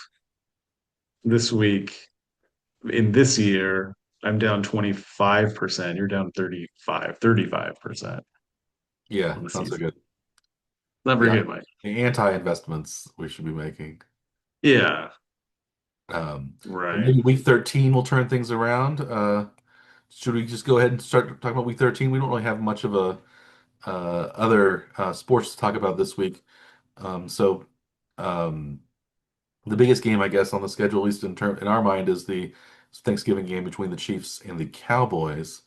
This week in this year, I'm down 25%. You're down 35% Yeah, on the not so season. good. Not very Yeah, good, Mike. anti-investments we should be making. Yeah, But right. maybe week 13 will turn things around. Should we just go ahead and start talking about week 13? We don't really have much of a other sports to talk about this week. So um, the biggest game, I guess, on the schedule, at least in our mind, is the Thanksgiving game between the Chiefs and the Cowboys.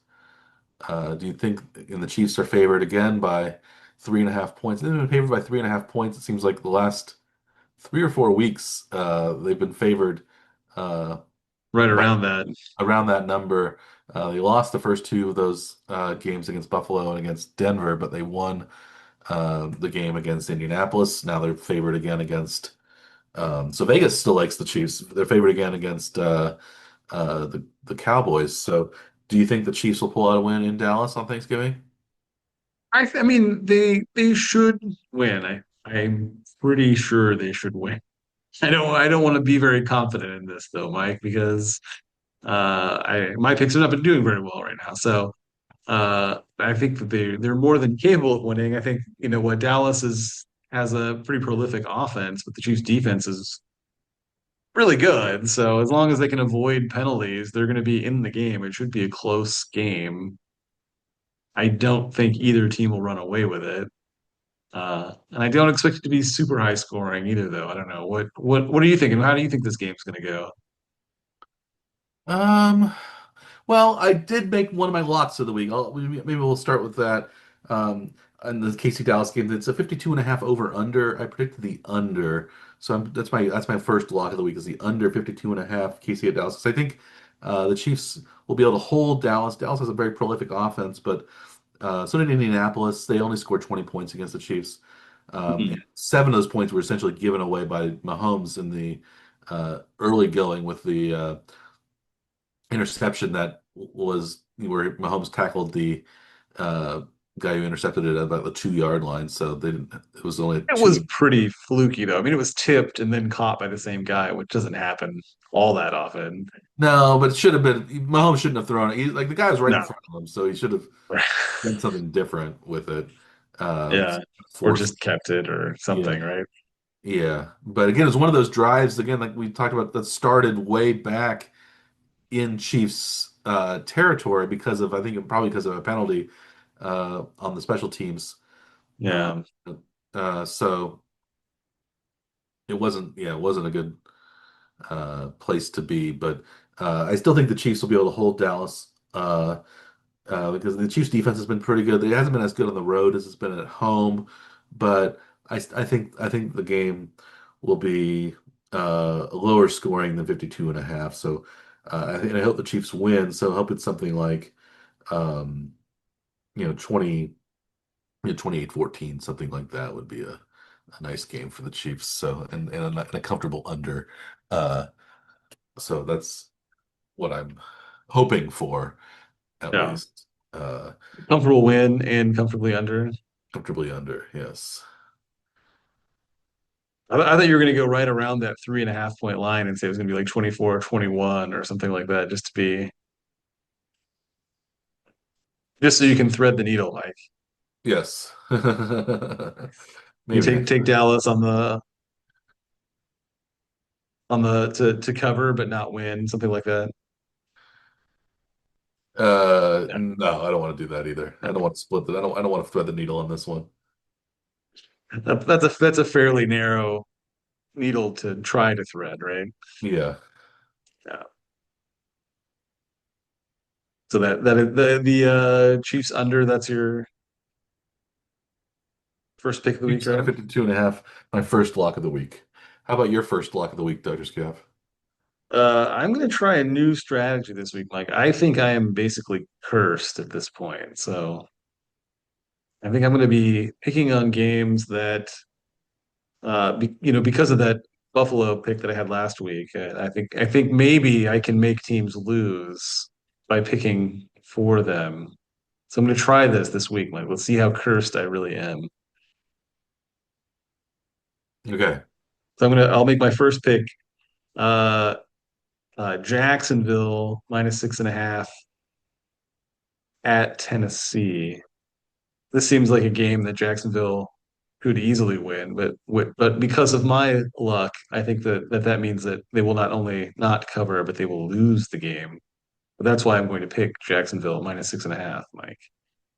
Do you think and the Chiefs are favored again by 3.5 points? They've been favored by 3.5 points. It seems like the last 3 or 4 weeks, they've been favored uh, Right by around that. around that number. They lost the first two of those games against Buffalo and against Denver, but they won the game against Indianapolis. Now they're favored again against. So Vegas still likes the Chiefs. They're favored again against the Cowboys. So do you think the Chiefs will pull out a win in Dallas on Thanksgiving? I mean, they should win. I'm pretty sure they should win. I don't want to be very confident in this though, Mike, because I my picks have not been doing very well right now. So I think that they're more than capable of winning. I think what Dallas is has a pretty prolific offense, but the Chiefs defense is really good. So as long as they can avoid penalties, they're going to be in the game. It should be a close game. I don't think either team will run away with it. And I don't expect it to be super high scoring either, though. I don't know. What are you thinking? How do you think this game's going to go? Um, well, I did make one of my locks of the week. Maybe we'll start with that. In the KC Dallas game, it's a 52.5 over under. I predicted the under. So that's my first lock of the week is the under 52.5 KC at Dallas. 'Cause I think the Chiefs will be able to hold Dallas. Dallas has a very prolific offense, but so did Indianapolis. They only scored 20 points against the Chiefs. And Mhm. seven of those points were essentially given away by Mahomes in the early going with the interception that was where Mahomes tackled the uh, guy who intercepted it at about the 2 yard line. So they didn't, it was only It was two. pretty fluky, though. I mean, it was tipped and then caught by the same guy, which doesn't happen all that often. No, but it should have been. Mahomes shouldn't have thrown it. Like the guy was right in No. front of him, so he should have done something different with it. Uh, Yeah. Or force. just kept it or Yeah, something, right? yeah. But again, it's one of those drives again, like we talked about, that started way back in Chiefs territory because of I think probably because of a penalty on the special teams. Uh, Yeah. so it wasn't a good place to be. But I still think the Chiefs will be able to hold Dallas because the Chiefs defense has been pretty good. It hasn't been as good on the road as it's been at home, but I think the game will be lower scoring than 52.5. So I hope the Chiefs win. So I hope it's something like um, 20, 28-14, something like that would be a nice game for the Chiefs. So and a comfortable under. Uh, so that's what I'm hoping for at Yeah. least. Comfortable win and comfortably under. Comfortably under, yes. I thought you were going to go right around that 3.5 point line and say it was going to be like 24-21 or something like that, just to be, just so you can thread the needle, Mike. Yes. You Maybe take next take time. Dallas on the to cover but not win, something like that. Yeah. No, I don't want to do that either. I don't want to split it. I don't want to thread the needle on this one. That's a fairly narrow needle to try to thread, right? Yeah. Yeah. So the Chiefs under, that's your first pick of the week, Chiefs under right? 52.5, my first lock of the week. How about your first lock of the week, Dr. Scaff? I'm going to try a new strategy this week, Mike. I think I am basically cursed at this point. So I think I'm going to be picking on games that, because of that Buffalo pick that I had last week. I think maybe I can make teams lose by picking for them. So I'm going to try this week, Mike. Let's see how cursed I really am. Okay. So I'll make my first pick. Uh, Jacksonville -6.5 at Tennessee. This seems like a game that Jacksonville could easily win, but because of my luck, I think that means that they will not only not cover, but they will lose the game. But that's why I'm going to pick Jacksonville -6.5, Mike.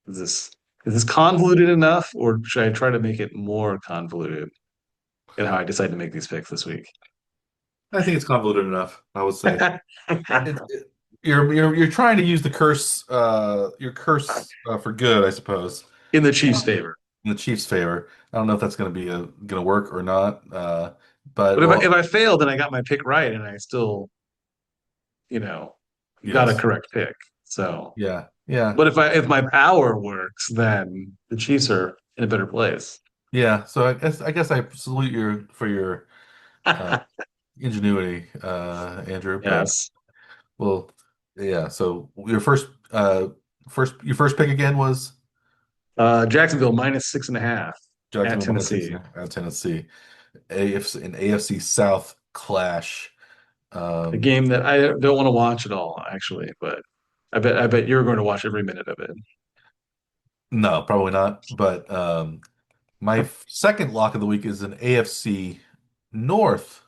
Is this is this convoluted enough, or should I try to make it more convoluted in how I decide to make these picks this week? I think it's convoluted enough, I would say. You're trying to use the curse, your curse for good, I suppose, In the Chiefs' favor. in the Chiefs' favor. I don't know if that's going to be going to work or not. But But if I, well, if I fail, then I got my pick right, and I still, you know, got a yes, correct pick. So, yeah, yeah, but if my power works, then the Chiefs are in a better place. yeah. So I guess I salute you for your uh, ingenuity, Andrew. But Yes. well, yeah. So your first pick again was. Jacksonville minus 6.5 at Jacksonville minus six Tennessee. at Tennessee. AFC an AFC South clash. A Um, game that I don't want to watch at all, actually, but I bet you're going to watch every minute of it. no, probably not. But my second lock of the week is an AFC North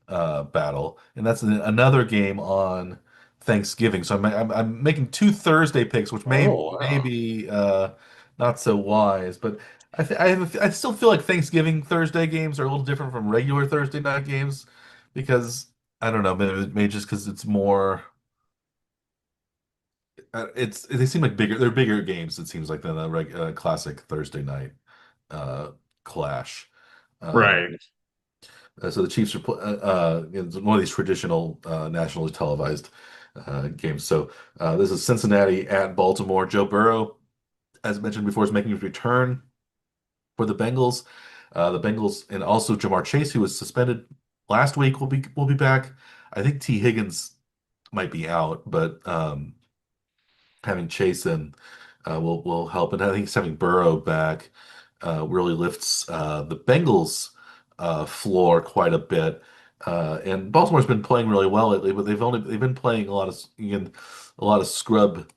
battle, and that's another game on Thanksgiving. So I'm making two Thursday picks, which may Oh, may wow. be not so wise, but I still feel like Thanksgiving Thursday games are a little different from regular Thursday night games because I don't know, maybe just because it's more. It's they seem like bigger. They're bigger games. It seems like than a classic Thursday night uh, clash. Um, Right. so the Chiefs are it's one of these traditional nationally televised games. So this is Cincinnati at Baltimore. Joe Burrow, as mentioned before, is making his return for the Bengals. The Bengals and also Jamar Chase, who was suspended last week, will be back. I think T. Higgins might be out, but having Chase in will help. And I think having Burrow back really lifts the Bengals' floor quite a bit. And Baltimore's been playing really well lately, but they've been playing a lot of scrub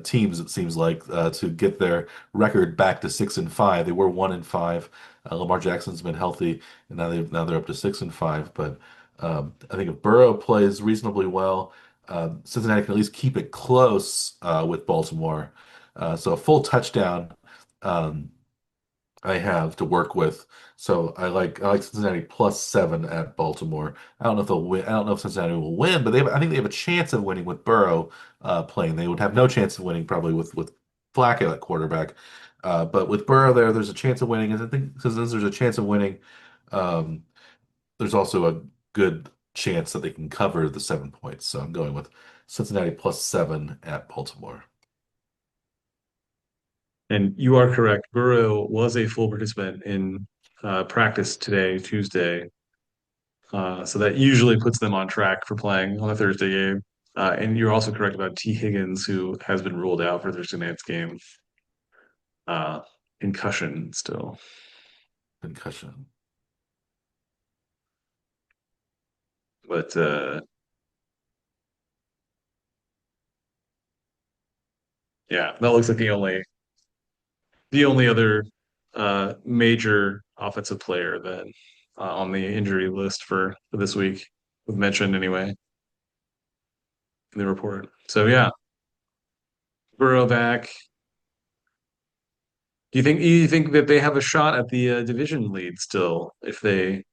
teams. It seems like to get their record back to 6-5. They were 1-5. Lamar Jackson's been healthy, and now they're up to 6-5. But I think if Burrow plays reasonably well, Cincinnati can at least keep it close with Baltimore. So a full touchdown um, I have to work with. So I like Cincinnati +7 at Baltimore. I don't know if they'll win. I don't know if Cincinnati will win, but I think they have a chance of winning with Burrow playing. They would have no chance of winning probably with Flacco at quarterback. But with Burrow there's a chance of winning. And I think since there's a chance of winning, um, there's also a good chance that they can cover the 7 points. So I'm going with Cincinnati +7 at Baltimore. And you are correct. Burrow was a full participant in practice today, Tuesday. So that usually puts them on track for playing on a Thursday game. And you're also correct about T. Higgins, who has been ruled out for Thursday night's game. Uh, concussion still. Concussion. But yeah, that looks like the only other major offensive player then on the injury list for this week was mentioned anyway in the report. So yeah, Burrow back. Do you think that they have a shot at the division lead still if they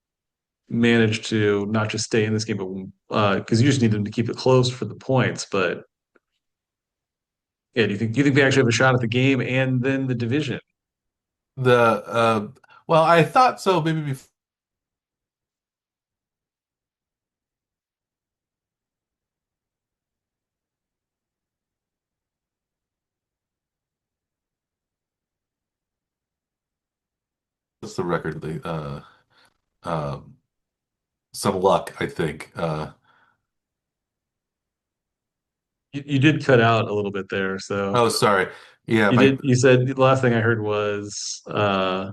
manage to not just stay in this game, but because you just need them to keep it close for the points. But yeah, do you think they actually have a shot at the game and then the division? The well, I thought so maybe before what's the record they um some luck, I think. You did cut out a little bit there, so Oh, sorry. Yeah, you my did. You said the last thing I heard was uh,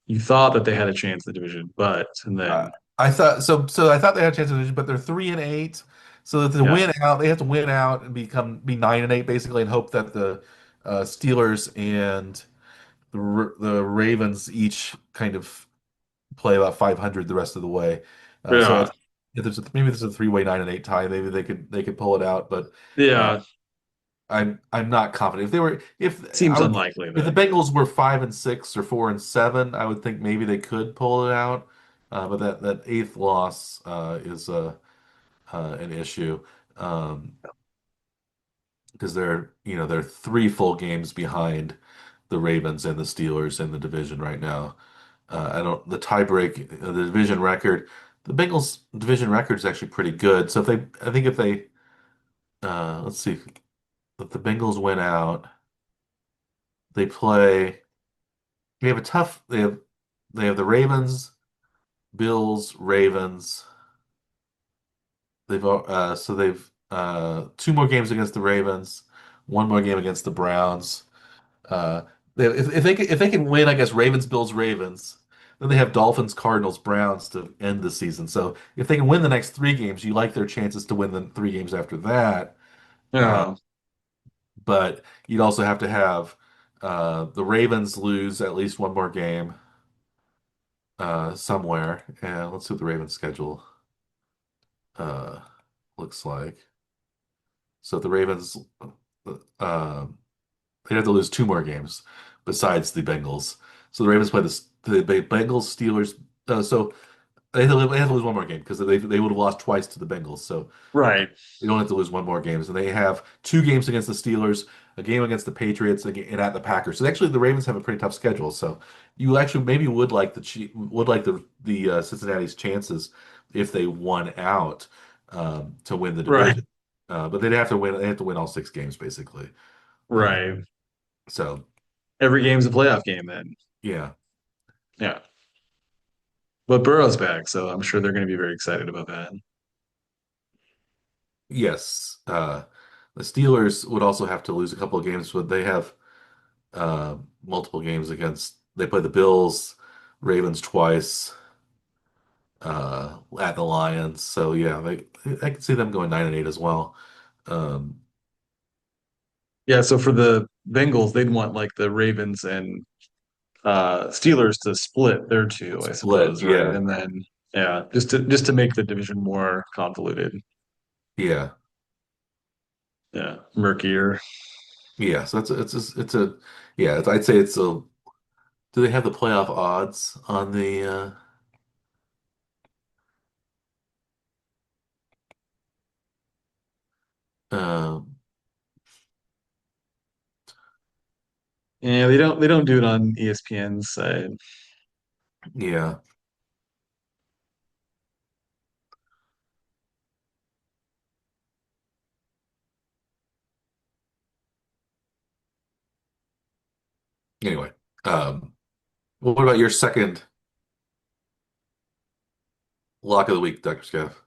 you thought that they had a chance in the division, but and uh, then I thought so I thought they had a chance of but they're 3-8. So that to yeah, win out, they have to win out and be 9-8 basically and hope that the Steelers and the Ravens each kind of play about 500 the rest of the way. So yeah, if maybe there's a three-way 9-8 tie, maybe they could pull it out. But uh, yeah. I'm not confident. If they were if Seems I would unlikely if the then. Bengals were 5-6 or 4-7, I would think maybe they could pull it out. But that eighth loss is an issue because they're three full games behind the Ravens and the Steelers in the division right now. I don't the tiebreak the division record. The Bengals division record is actually pretty good. So I think if they let's see, if the Bengals win out, they play. They have a tough. They have the Ravens, Bills, Ravens. They've two more games against the Ravens, one more game against the Browns. Uh, if they can win, I guess Ravens, Bills, Ravens. Then they have Dolphins, Cardinals, Browns to end the season. So if they can win the next three games, you like their chances to win the three games after that. Uh, Yeah, but you'd also have to have the Ravens lose at least one more game somewhere. And let's see what the Ravens schedule uh, looks like. So if the Ravens, uh, they'd have to lose two more games besides the Bengals. So the Ravens play the Bengals, Steelers. So they have to lose one more game because they would have lost twice to the Bengals. So right, they don't have to lose one more game. So they have two games against the Steelers, a game against the Patriots, and at the Packers. So actually, the Ravens have a pretty tough schedule. So you actually maybe would like the Cincinnati's chances if they won out to win the right, division. But they'd have to win. They have to win all six games basically. Uh, right. so Every game's a playoff game then. yeah, Yeah. But Burrow's back, so I'm sure they're going to be very excited about that. yes. The Steelers would also have to lose a couple of games, but they have multiple games against. They play the Bills, Ravens twice, at the Lions. So yeah, I can see them going 9-8 as well. Um, Yeah, so for the Bengals, they'd want like the Ravens and Steelers to split their two, I split, suppose, right? yeah, And then yeah, just to make the division more convoluted. yeah, Yeah, murkier. yeah. So yeah. I'd say it's a. Do they have the playoff odds on the? Um, Yeah, they don't do it on ESPN's side. yeah. Anyway, what about your second lock of the week, Dr. Scaff?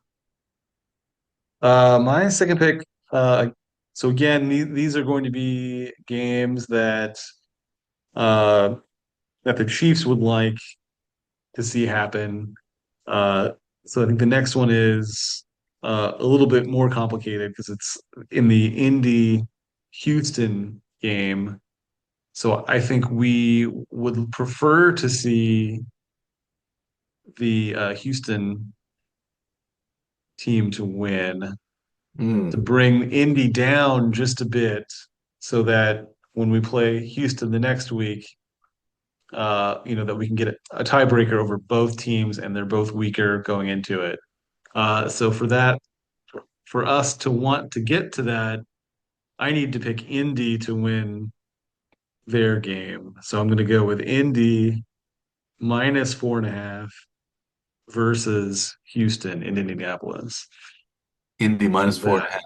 My second pick, so again, these are going to be games uh that the Chiefs would like to see happen. Uh, so I think the next one is a little bit more complicated because it's in the Indy Houston game. So I think we would prefer to see the Houston team to win, to Mm. bring Indy down just a bit so that when we play Houston the next week, that we can get a tiebreaker over both teams and they're both weaker going into it. So for us to want to get to that, I need to pick Indy to win their game. So I'm going to go with Indy minus 4.5 versus Houston in Indianapolis. Indy minus And four and that, a half.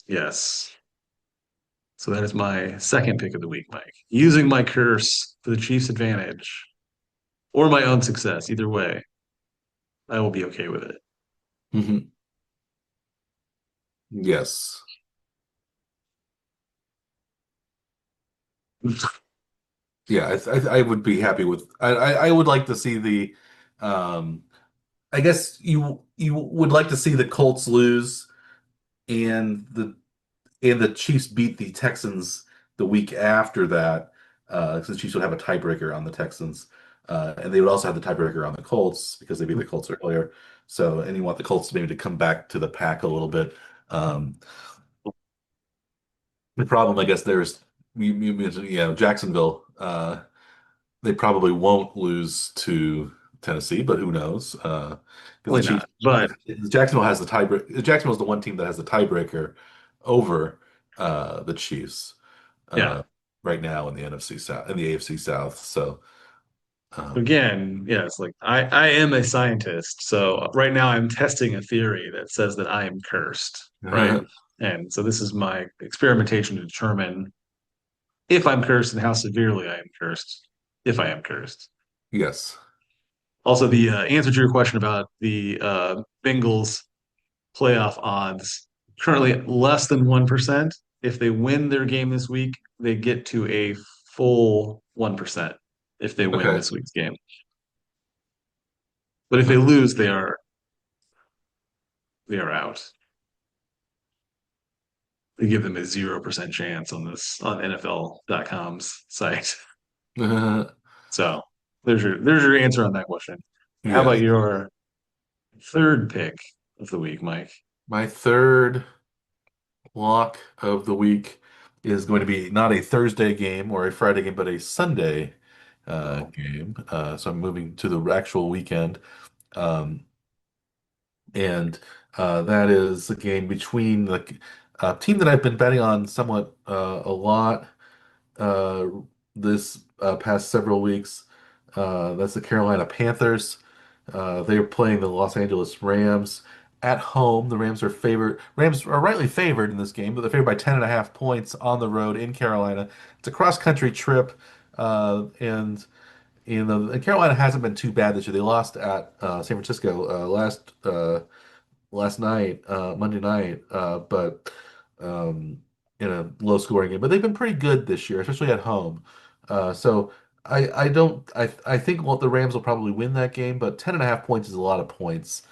yes. So that is my second pick of the week, Mike. Using my curse for the Chiefs' advantage or my own success, either way, I will be okay with it. Mhm. Yes. Yeah, I would be happy with. I would like to see the. Um, I guess you would like to see the Colts lose and the Chiefs beat the Texans the week after that, because the Chiefs would have a tiebreaker on the Texans, and they would also have the tiebreaker on the Colts because they beat the Colts earlier. So, and you want the Colts maybe to come back to the pack a little bit. Um, the problem, I guess, there's you mentioned, Jacksonville. They probably won't lose to Tennessee, but who knows? Because the Probably Chiefs, not. But Jacksonville has the tiebreaker. Jacksonville is the one team that has the tiebreaker over the Chiefs yeah, uh, right now in the NFC South, in the AFC South. So, um, again, yeah, it's like I am a scientist. So right now I'm testing a theory that says that I am cursed, right? And so this is my experimentation to determine if I'm cursed and how severely I am cursed, if I am cursed. yes, Also, the answer to your question about the Bengals playoff odds currently less than 1%. If they win their game this week, they get to a full 1% if they win Okay. this week's game. But if they lose, they are out. They give them a 0% chance on this on NFL.com's site. So there's your answer on that question. How Yeah. about your third pick of the week, Mike? My third lock of the week is going to be not a Thursday game or a Friday game, but a Sunday Oh, game. So I'm moving to the actual weekend. Um, and that is a game between the team that I've been betting on somewhat a lot uh, this past several weeks. That's the Carolina Panthers. They are playing the Los Angeles Rams at home. The Rams are favored. Rams are rightly favored in this game, but they're favored by 10.5 points on the road in Carolina. It's a cross-country trip, and and Carolina hasn't been too bad this year. They lost at San Francisco last night, Monday night, but um, in a low scoring game. But they've been pretty good this year, especially at home. So I don't I think the Rams will probably win that game, but 10.5 points is a lot of points.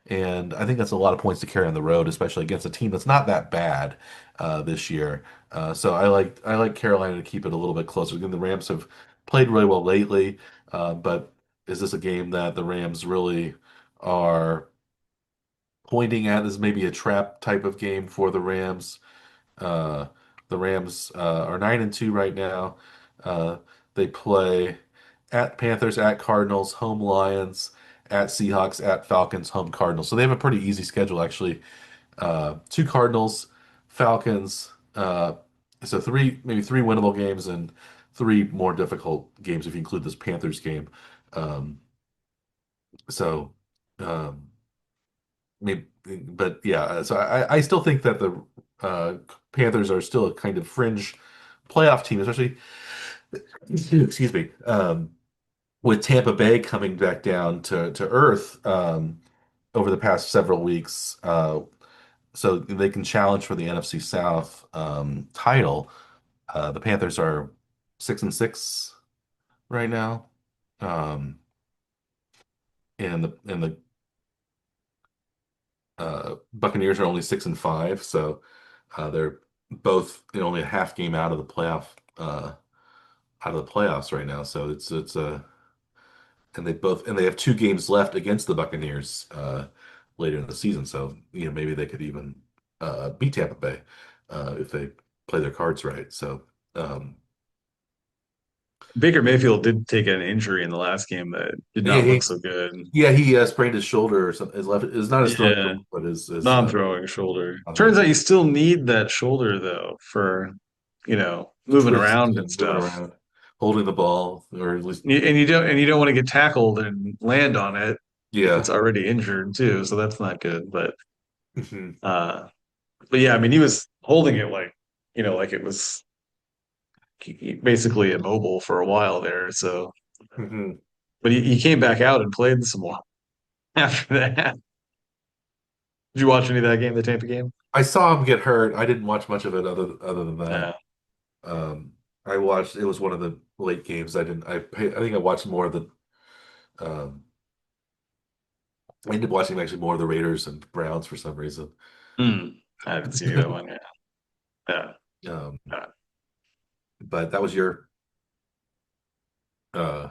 And I think that's a lot of points to carry on the road, especially against a team that's not that bad this year. So I like Carolina to keep it a little bit closer. Again, the Rams have played really well lately, but is this a game that the Rams really are pointing at as maybe a trap type of game for the Rams? Uh, the Rams are 9-2 right now. They play at Panthers, at Cardinals, home Lions, at Seahawks, at Falcons, home Cardinals. So they have a pretty easy schedule actually. Two Cardinals, Falcons. So maybe three winnable games and three more difficult games if you include this Panthers game. Um, so um, maybe, but yeah. So I still think that the Panthers are still a kind of fringe playoff team, especially excuse me, with Tampa Bay coming back down to earth over the past several weeks, so they can challenge for the NFC South title. The Panthers are 6-6 right now, um, and the Buccaneers are only 6-5, so they're both only a half game out of the playoffs right now. So it's a and they have two games left against the Buccaneers later in the season. So maybe they could even beat Tampa Bay if they play their cards right. So um, Baker Mayfield did take an injury in the last game that did he, not look he so good. yeah he sprained his shoulder or something. His left is not his throwing Yeah, shoulder, but his non-throwing shoulder. other Turns out you still need that shoulder though for, moving twist around and and moving stuff. around, holding the ball, or at least And you don't want to get tackled and land on it if yeah. it's already injured too. So that's not good. But Mhm. uh, but yeah, I mean, he was holding it like it was basically immobile for a while there. So, Mhm. but he came back out and played some more after that. Did you watch any of that game, the Tampa game? I saw him get hurt. I didn't watch much of it other than that. Yeah. Um, I watched. It was one of the late games. I didn't. I think I watched more of the. Um, I ended up watching actually more of the Raiders and Browns for some reason. Hmm. I haven't seen that one yet. Yeah. Um, Yeah. but that was your. Uh,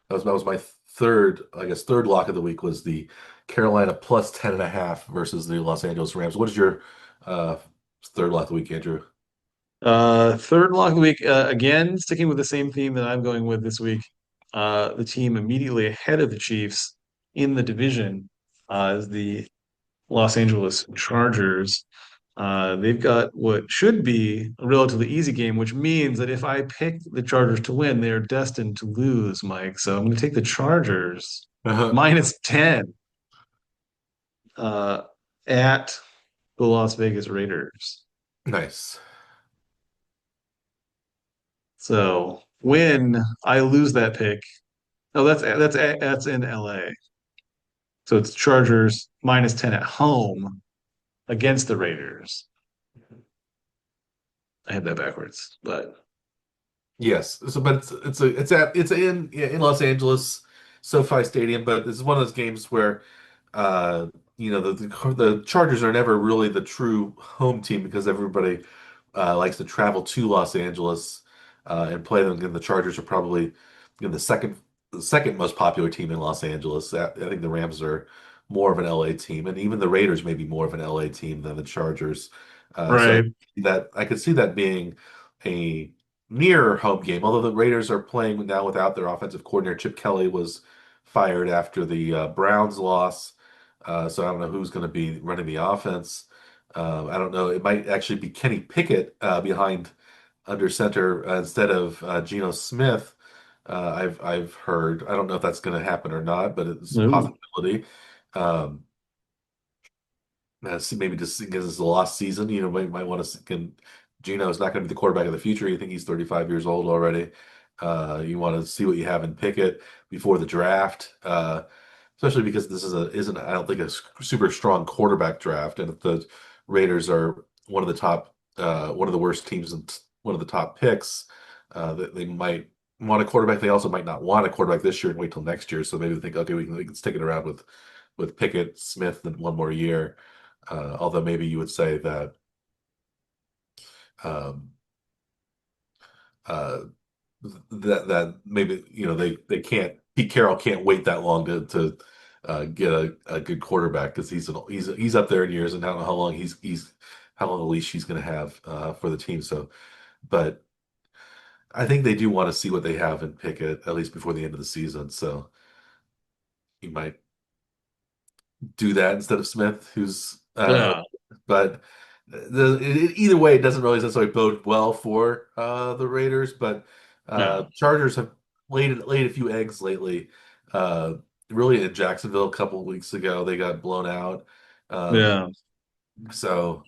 that was my third. I guess third lock of the week was the Carolina plus 10.5 versus the Los Angeles Rams. What is your uh, third lock of the week, Andrew? Third lock of the week, again, sticking with the same theme that I'm going with this week. The team immediately ahead of the Chiefs in the division is the Los Angeles Chargers. They've got what should be a relatively easy game, which means that if I pick the Chargers to win, they're destined to lose, Mike. So I'm going to take the Chargers minus 10 uh, at the Las Vegas Raiders. Nice. So when I lose that pick, oh, that's in LA. So it's Chargers minus 10 at home against the Raiders. I had that backwards, but Yes. So, but it's in Los Angeles, SoFi Stadium. But this is one of those games where, uh, the Chargers are never really the true home team because everybody likes to travel to Los Angeles and play them. And the Chargers are probably the second most popular team in Los Angeles. I think the Rams are more of an LA team, and even the Raiders may be more of an LA team than the Chargers. So Right. that I could see that being a near home game. Although the Raiders are playing now without their offensive coordinator, Chip Kelly was fired after the Browns loss. So I don't know who's going to be running the offense. I don't know. It might actually be Kenny Pickett behind under center instead of Geno Smith. I've heard. I don't know if that's going to happen or not, but it's a Ooh. possibility. Um, maybe just because it's the lost season, might want to. Geno is not going to be the quarterback of the future. You think he's 35 years old already. You want to see what you have in Pickett before the draft. Especially because this isn't I don't think super strong quarterback draft, and if the Raiders are one of the worst teams and one of the top picks, that they might want a quarterback. They also might not want a quarterback this year and wait till next year. So maybe they think, okay, we can stick it around with Pickett, Smith, and one more year. Although maybe you would say that um, uh, that maybe they can't Pete Carroll can't wait that long to get a good quarterback because he's up there in years and I don't know how long a leash he's going to have for the team. So, but I think they do want to see what they have in Pickett at least before the end of the season. So he might do that instead of Smith, who's Yeah. but either way, it doesn't really necessarily bode well for the Raiders. But Yeah. Chargers have laid a few eggs lately. Uh, Really, in Jacksonville a couple of weeks ago, they got blown out. Um, Yeah. so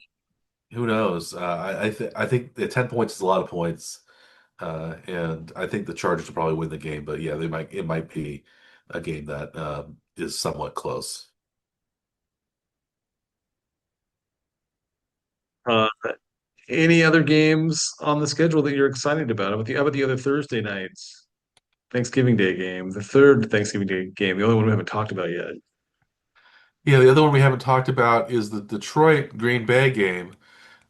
who knows? I think the 10 points is a lot of points, and I think the Chargers will probably win the game. But yeah, it might be a game that is somewhat close. Uh, any other games on the schedule that you're excited about? How about the other Thursday nights? Thanksgiving Day game, the third Thanksgiving Day game, the only one we haven't talked about yet. Yeah, the other one we haven't talked about is the Detroit Green Bay game.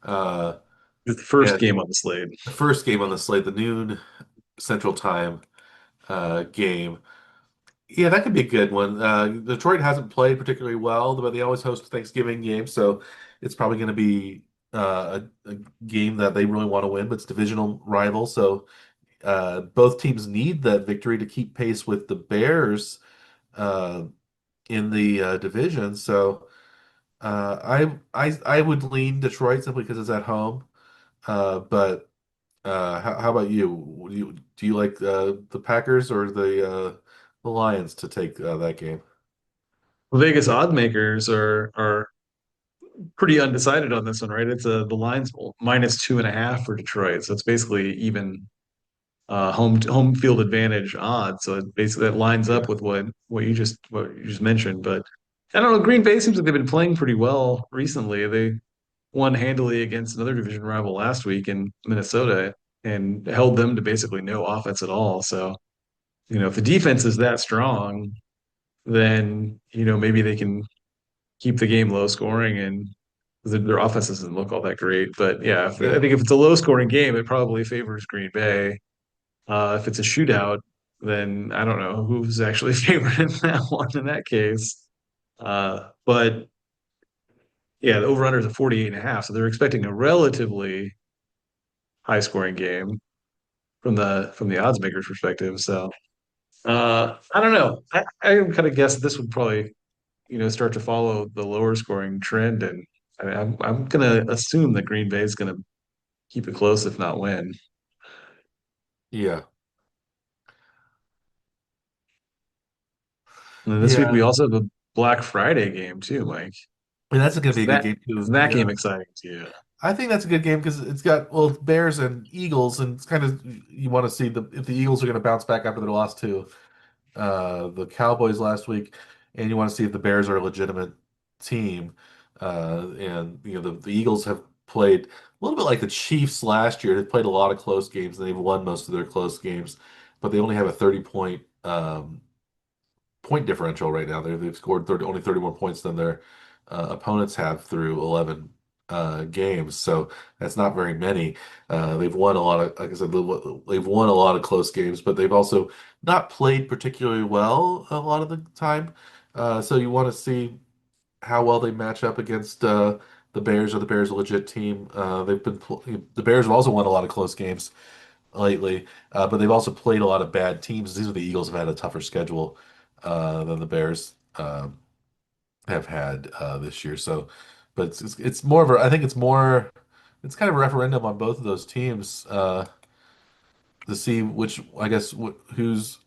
Uh, It's the first and game on the slate. the first game on the slate, the noon Central Time game. Yeah, that could be a good one. Detroit hasn't played particularly well, but they always host Thanksgiving games, so it's probably going to be a game that they really want to win, but it's divisional rival, so both teams need that victory to keep pace with the Bears uh, in the division. So I would lean Detroit simply because it's at home. But how about you? Do you like the Packers or the Lions to take that game? Well, Vegas odd makers are pretty undecided on this one, right? The line's -2.5 for Detroit, so it's basically even home field advantage odds. So it basically that lines up Yeah, with what you just mentioned. But I don't know. Green Bay seems like they've been playing pretty well recently. They won handily against another division rival last week in Minnesota and held them to basically no offense at all. So, if the defense is that strong, then, maybe they can keep the game low scoring and their offense doesn't look all that great. But yeah, I yeah, think if it's a low scoring game, it probably favors Green Bay. If it's a shootout, then I don't know who's actually favored in that one in that case. But yeah, the over-under is a 48.5, so they're expecting a relatively high scoring game from the odds makers perspective. So I don't know. I kind of guess this would probably start to follow the lower scoring trend, and I'm gonna assume that Green Bay is gonna keep it close, if not win. yeah, And then this week we yeah. also have a Black Friday game too, Mike. And that's going to Is be a good that game is too. that game Yeah, exciting to you? I think that's a good game because it's got Bears and Eagles, and it's kind of you want to see if the Eagles are going to bounce back after their loss to the Cowboys last week, and you want to see if the Bears are a legitimate team. And the Eagles have played a little bit like the Chiefs last year. They've played a lot of close games and they've won most of their close games, but they only have a 30 point differential right now. They've scored 30, only 30 more points than their opponents have through 11 games. So that's not very many. They've won a lot of, like I said, they've won a lot of close games, but they've also not played particularly well a lot of the time. So you want to see how well they match up against the Bears. Are the Bears a legit team? The Bears have also won a lot of close games lately, but they've also played a lot of bad teams. These are the Eagles have had a tougher schedule than the Bears have had this year. So, but it's more of a I think it's more it's kind of a referendum on both of those teams to see which I guess who's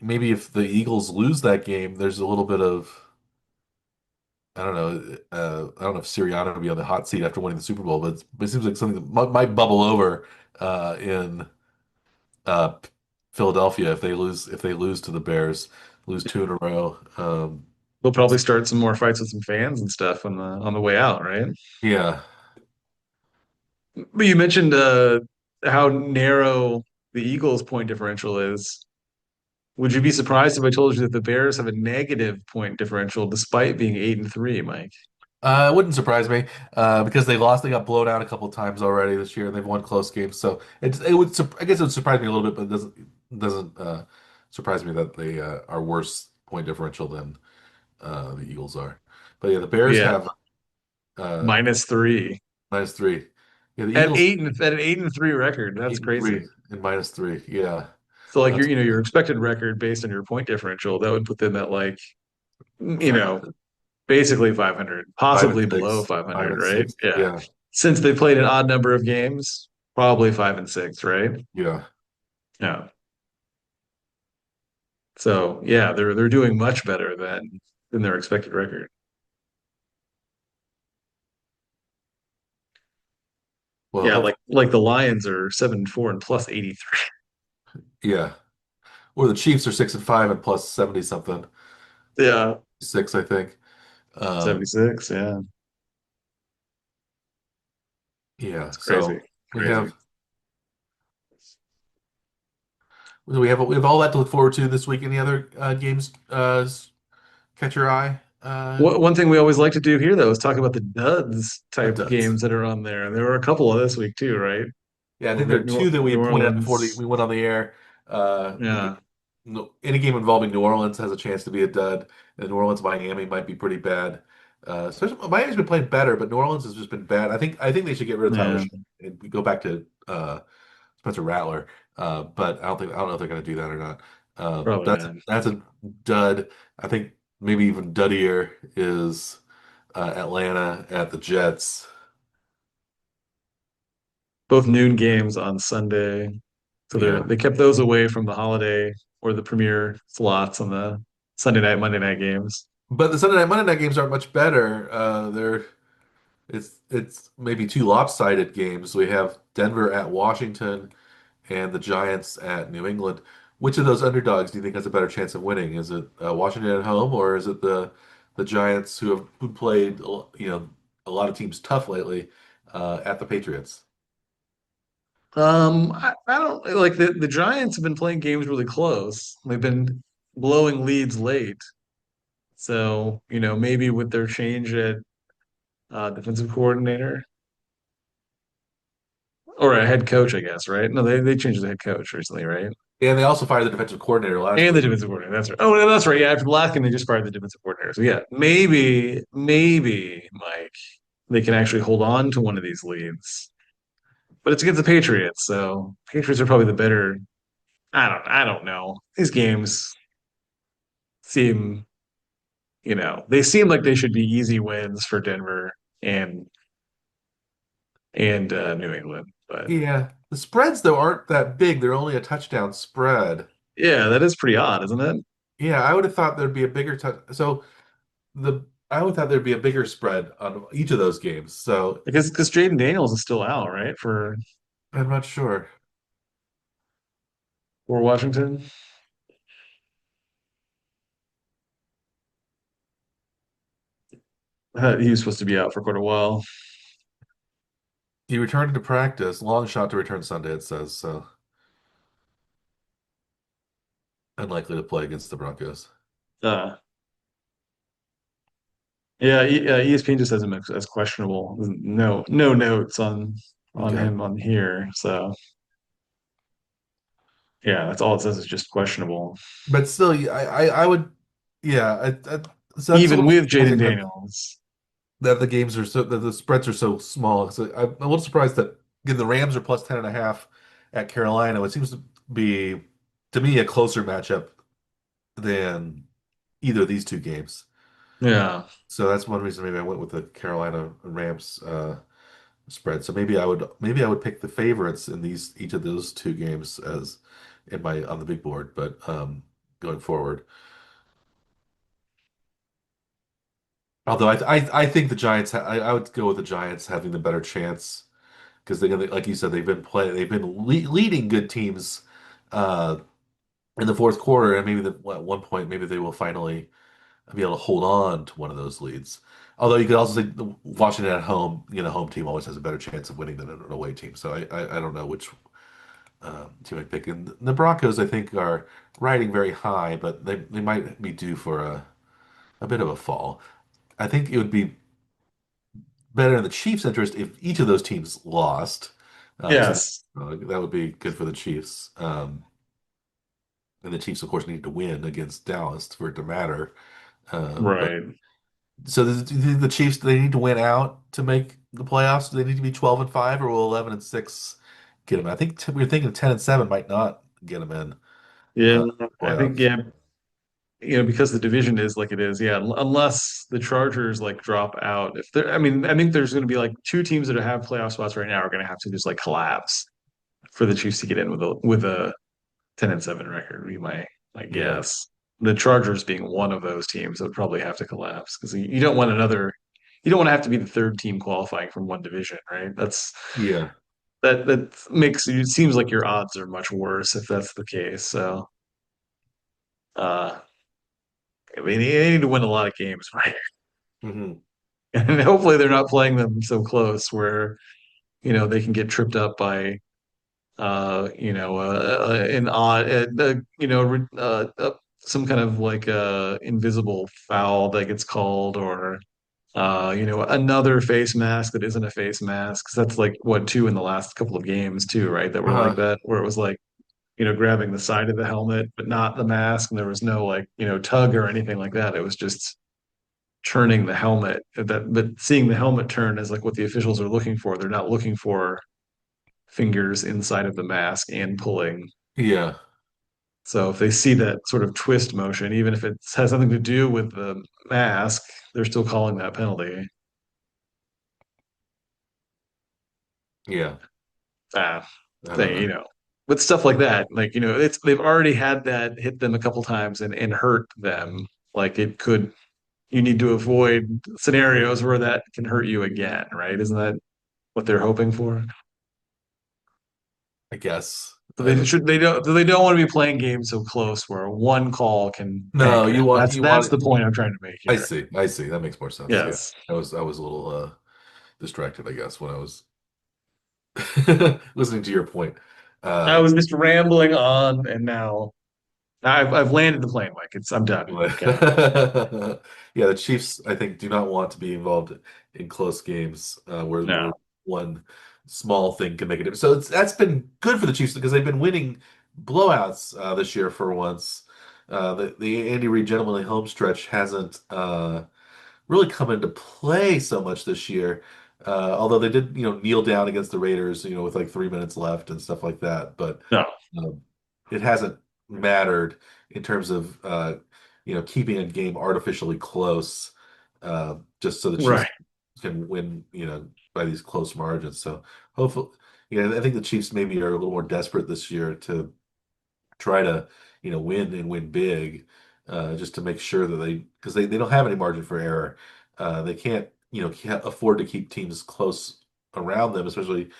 maybe if the Eagles lose that game, there's a little bit of I don't know. I don't know if Sirianni will be on the hot seat after winning the Super Bowl, but it seems like something that might bubble over in uh, Philadelphia if they lose to the Bears, lose two in a row. We'll probably start some more fights with some fans and stuff on the way out, right? Yeah. But you mentioned how narrow the Eagles' point differential is. Would you be surprised if I told you that the Bears have a negative point differential despite being 8-3, Mike? It wouldn't surprise me because they got blown out a couple times already this year, and they've won close games. So I guess it would surprise me a little bit, but it doesn't surprise me that they are worse point differential than the Eagles are. But yeah, the Bears Yeah, have uh, -3 -3. Yeah, the Eagles at an 8-3 record. That's 8-3 crazy. and -3. Yeah, So like that's your expected record based on your point differential, that would put them at like you know 500, basically 500, 5 and possibly below 6, 5 500, and right? 6. Yeah. Yeah, Since they played an odd number of games, probably 5-6, right? yeah. Yeah. So yeah, they're doing much better than their expected record. Well, Yeah, hopefully, like the Lions are 7-4 and plus 83. yeah. Or the Chiefs are 6 and 5 and plus 70 something, Yeah, 6, I think. Um, 76. Yeah, yeah. it's crazy, So we crazy. have we have all that to look forward to this week. Any other games catch your eye? One thing we always like to do here, though, is talk about the duds The type duds. games that are on there. There were a couple of this week too, right? Yeah, I We've think there got are two that we New had pointed out before Orleans. we went on the air. Yeah, No, any game involving New Orleans has a chance to be a dud, and New Orleans Miami might be pretty bad. Especially Miami's been playing better, but New Orleans has just been bad. I think they should get rid of Tyler yeah, Shough and we go back to Spencer Rattler. But I don't know if they're going to do that or not. probably not. That's a dud. I think maybe even duddier is Atlanta at the Jets. Both noon games on Sunday, so Yeah, they kept those away from the holiday or the premier slots on the Sunday night, Monday night games. but the Sunday night Monday night games aren't much better. They're it's maybe two lopsided games. We have Denver at Washington and the Giants at New England. Which of those underdogs do you think has a better chance of winning? Is it Washington at home, or is it the Giants who played a lot of teams tough lately at the Patriots? I don't like the Giants have been playing games really close. They've been blowing leads late. So, maybe with their change at defensive coordinator or a head coach, I guess, right? No, they changed the head coach recently, right? And they also fired the defensive coordinator last And the week. defensive coordinator. That's right. Oh, no, that's right. Yeah, after Blaskin, they just fired the defensive coordinator. So yeah, maybe, Mike, they can actually hold on to one of these leads. But it's against the Patriots, so Patriots are probably the better. I don't know. These games seem, they seem like they should be easy wins for Denver and New England. But Yeah, the spreads though aren't that big. They're only a touchdown spread. yeah, that is pretty odd, isn't it? Yeah, I would have thought there'd be a bigger touch. So the I would have thought there'd be a bigger spread on each of those games. So Because Jaden Daniels is still out, right? I'm not sure. For Washington. He was supposed to be out for quite a while. He returned to practice. Long shot to return Sunday, it says. So unlikely to play against the Broncos. Uh, yeah, ESPN just has him as questionable. No notes on Okay. him on here. So yeah, that's all it says is just questionable. But still, I would, yeah. So that's a Even little with Jaden surprising Daniels. that the games are so that the spreads are so small. So I'm a little surprised that again the Rams are plus 10.5 at Carolina. It seems to be to me a closer matchup than either of these two games. Yeah. So that's one reason maybe I went with the Carolina Rams spread. So maybe I would pick the favorites in these each of those two games as in my on the big board, but going forward. Although I think the Giants I would go with the Giants having the better chance because like you said they've been leading good teams uh in the fourth quarter and maybe at one point maybe they will finally be able to hold on to one of those leads. Although you could also say Washington at home, home team always has a better chance of winning than an away team. So I don't know which team I pick. And the Broncos I think are riding very high, but they might be due for a bit of a fall. I think it would be better in the Chiefs' interest if each of those teams lost. So Yes. that would be good for the Chiefs. And the Chiefs, of course, need to win against Dallas for it to matter. But Right. so do you think the Chiefs they need to win out to make the playoffs? Do they need to be 12-5 or will 11-6 get them? I think we're thinking 10-7 might not get them in Yeah. I think playoffs. because the division is like it is, unless the Chargers like drop out. If they're I mean, I think there's gonna be like two teams that have playoff spots right now are gonna have to just like collapse for the Chiefs to get in with a 10-7 record, would be my Yeah, guess. The Chargers being one of those teams that would probably have to collapse because you don't want you don't want to have to be the third team qualifying from one division, right? yeah, That makes it seems like your odds are much worse if that's the case. So, uh, I mean, they need to win a lot of games, right? hmm And hopefully they're not playing them so close where, they can get tripped up by an odd, some kind of like invisible foul that gets called, or another face mask that isn't a face mask. 'Cause that's like what two in the last couple of games too, right? That were like uh, that, where it was like grabbing the side of the helmet but not the mask, and there was no like tug or anything like that. It was just turning the helmet. But seeing the helmet turn is like what the officials are looking for. They're not looking for fingers inside of the mask and pulling. yeah, So if they see that sort of twist motion, even if it has nothing to do with the mask, they're still calling that penalty. yeah. Ah, I don't thing, know. with stuff like that, like it's they've already had that hit them a couple times and hurt them. Like it could, you need to avoid scenarios where that can hurt you again, right? Isn't that what they're hoping for? I guess So I they don't. should they don't want to be playing games so close where one call can No, tank you them. want That's the point I'm trying to make I here. see. I see. That makes more sense. Yeah. Yes. I was a little distracted, I guess, when I was listening to your point. I Uh was just rambling on, and now I've landed the plane, Mike. I'm done. Okay. yeah, the Chiefs, I think, do not want to be involved in close games where No. one small thing can make a difference. So that's been good for the Chiefs because they've been winning blowouts this year for once. The Andy Reid gentlemanly home stretch hasn't really come into play so much this year. Although they did, kneel down against the Raiders, with like 3 minutes left and stuff like that. But No. um, it hasn't mattered in terms of keeping a game artificially close, just so the Chiefs Right. can win, by these close margins. So hopefully, I think the Chiefs maybe are a little more desperate this year to try to win and win big, just to make sure that because they don't have any margin for error. They can't afford to keep teams close around them, especially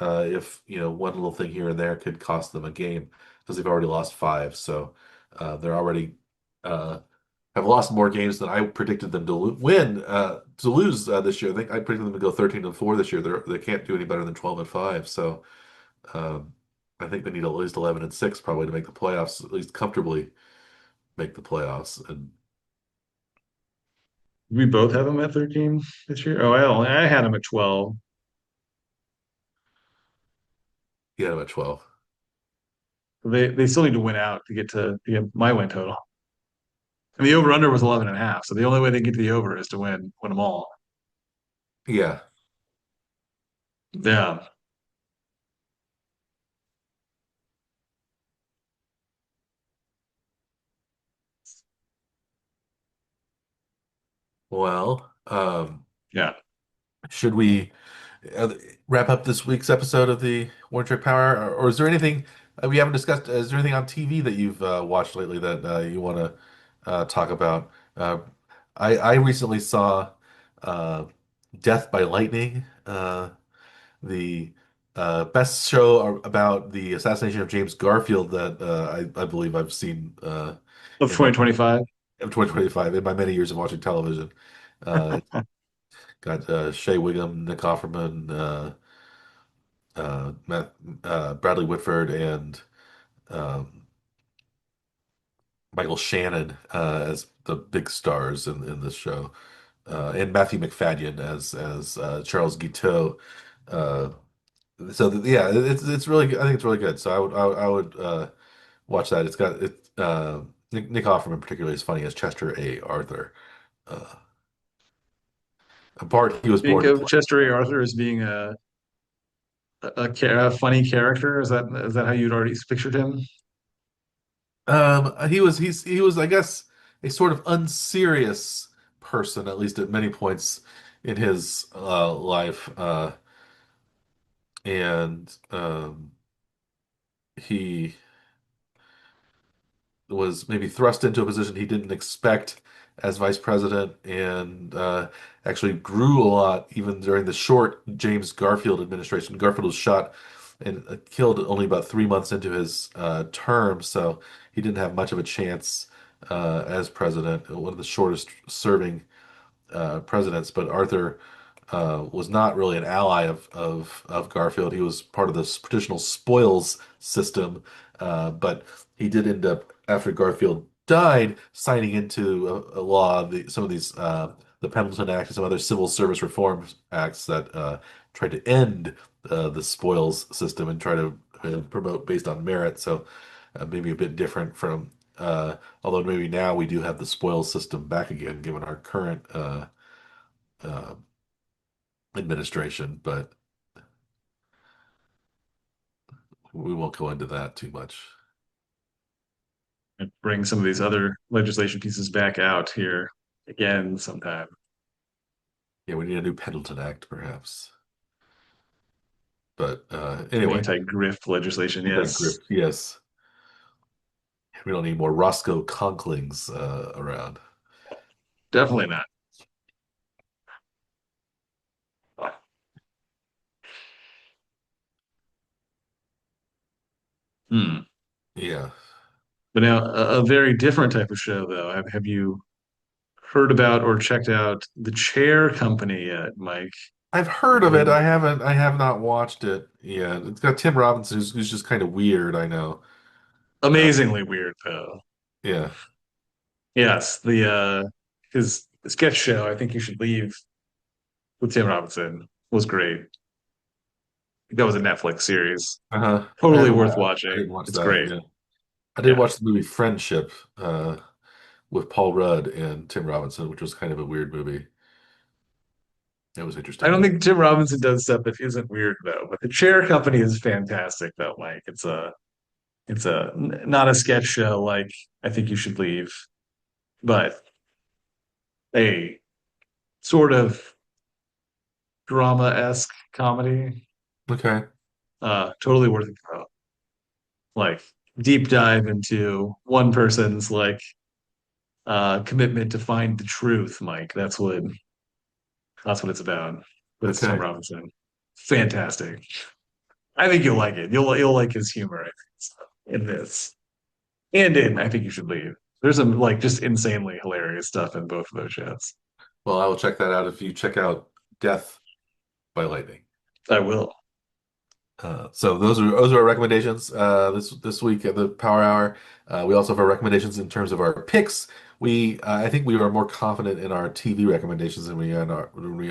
if one little thing here and there could cost them a game because they've already lost five. So they're already uh, have lost more games than I predicted them to win, to lose this year. I think I predicted them to go 13-4 this year. They can't do any better than 12-5. So um, I think they need at least 11-6 probably to make the playoffs, at least comfortably make the playoffs. And We both have them at 13 this year. I had them at 12. yeah, I'm at 12. They still need to win out to get my win total. And the over under was 11 and a half. So the only way they get to the over is to win them all. Yeah. Yeah. Well, Yeah. should we uh, wrap up this week's episode of the One Trick Power, or is there anything we haven't discussed? Is there anything on TV that you've watched lately that you want to talk about? Uh, I recently saw uh, Death by Lightning, the best show about the assassination of James Garfield that I believe I've seen Of in my 2025. of 2025 in my many years of watching television. It's got Shea Wiggum, Nick Offerman, Bradley Whitford, and um, Michael Shannon as the big stars in this show, and Matthew McFadden as Charles Guiteau. Uh, yeah, it's really good. I think it's really good. So I would watch that. It's got it. Nick Offerman particularly is funny as Chester A. Arthur. Uh, Bart, he was Think born to of play. Chester A. Arthur as being a funny character. Is that how you'd already pictured him? He was, I guess, a sort of unserious person, at least at many points in his life. And he was maybe thrust into a position he didn't expect as vice president, and actually grew a lot even during the short James Garfield administration. Garfield was shot and killed only about 3 months into his term, so he didn't have much of a chance as president. One of the shortest serving presidents, but Arthur was not really an ally of Garfield. He was part of the traditional spoils system, but he did end up, after Garfield died, signing into a law, some of these, the Pendleton Act and some other civil service reform acts that tried to end the spoils system and try to promote based on merit. So maybe a bit different from, although maybe now we do have the spoils system back again, given our current uh, administration, but we won't go into that too much. And bring some of these other legislation pieces back out here again sometime. Yeah, we need a new Pendleton Act, perhaps. But Some anyway, anti-grift legislation. Yes, anti-grift, yes. We don't need more Roscoe Conklings around. definitely not. Hmm. Yeah, But now a very different type of show, though. Have you heard about or checked out the Chair Company yet, Mike? I've heard of it. I haven't. I have not watched it yet. It's got Tim Robinson, who's just kind of weird. I know. Uh, Amazingly weird, though. yeah. Yes, the his sketch show, I think you should leave with Tim Robinson was great. That was a Netflix series. Uh-huh. Totally worth I watching. didn't watch It's that. great. Yeah, I did Yeah. watch the movie Friendship with Paul Rudd and Tim Robinson, which was kind of a weird movie. It was I interesting don't movie. think Tim Robinson does stuff that isn't weird though. But the Chair Company is fantastic though, Mike. Not a sketch show like I think you should leave, but a sort of drama-esque comedy. Okay. Totally worth it though. Like deep dive into one person's commitment to find the truth, Mike. That's what it's about. But it's Tim Okay. Robinson. Fantastic. I think you'll like it. You'll like his humor, I think, in this. And in I think you should leave. There's some like just insanely hilarious stuff in both of those shows. Well, I will check that out if you check out Death by Lightning. I will. So those are our recommendations this week at the Power Hour. We also have our recommendations in terms of our picks. I think we are more confident in our TV recommendations than we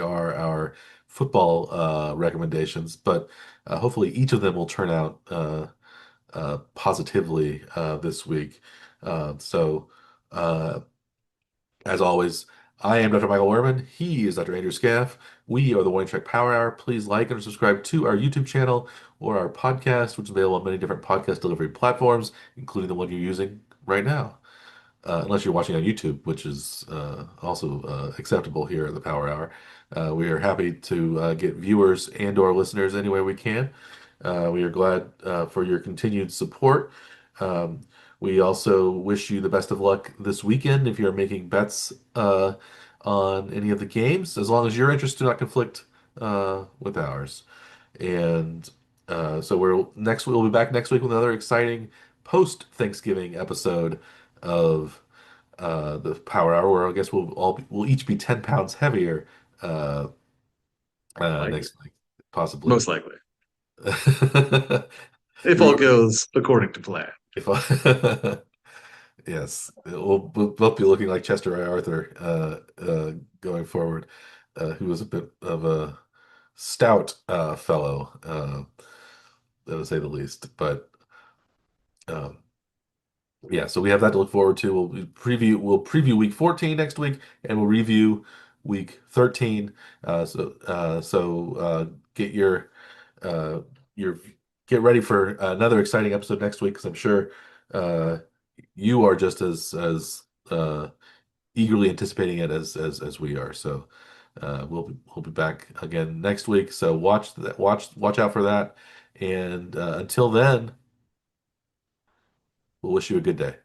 are our football recommendations. But hopefully each of them will turn out positively this week. So uh, as always, I am Dr. Michael Werman. He is Dr. Andrew Scaff. We are the Warning Track Power Hour. Please like and subscribe to our YouTube channel or our podcast, which is available on many different podcast delivery platforms, including the one you're using right now. Unless you're watching on YouTube, which is also acceptable here at the Power Hour. We are happy to get viewers and/or listeners any way we can. We are glad for your continued support. Um, we also wish you the best of luck this weekend if you're making bets on any of the games, as long as your interests do not conflict with ours. And so we'll be back next week with another exciting post-Thanksgiving episode of the Power Hour, where I guess we'll each be 10 pounds heavier uh, Like it. next week, possibly. Most likely. If all You're, goes according to plan. if I, yes, we'll both be looking like Chester I. Arthur going forward, who was a bit of a stout fellow, to say the least. But um, yeah, so we have that to look forward to. We'll preview week 14 next week, and we'll review week 13. Get uh, your get ready for another exciting episode next week, because I'm sure uh, you are just as eagerly anticipating it as we are. So we'll be back again next week. So watch out for that. And until then, we'll wish you a good day.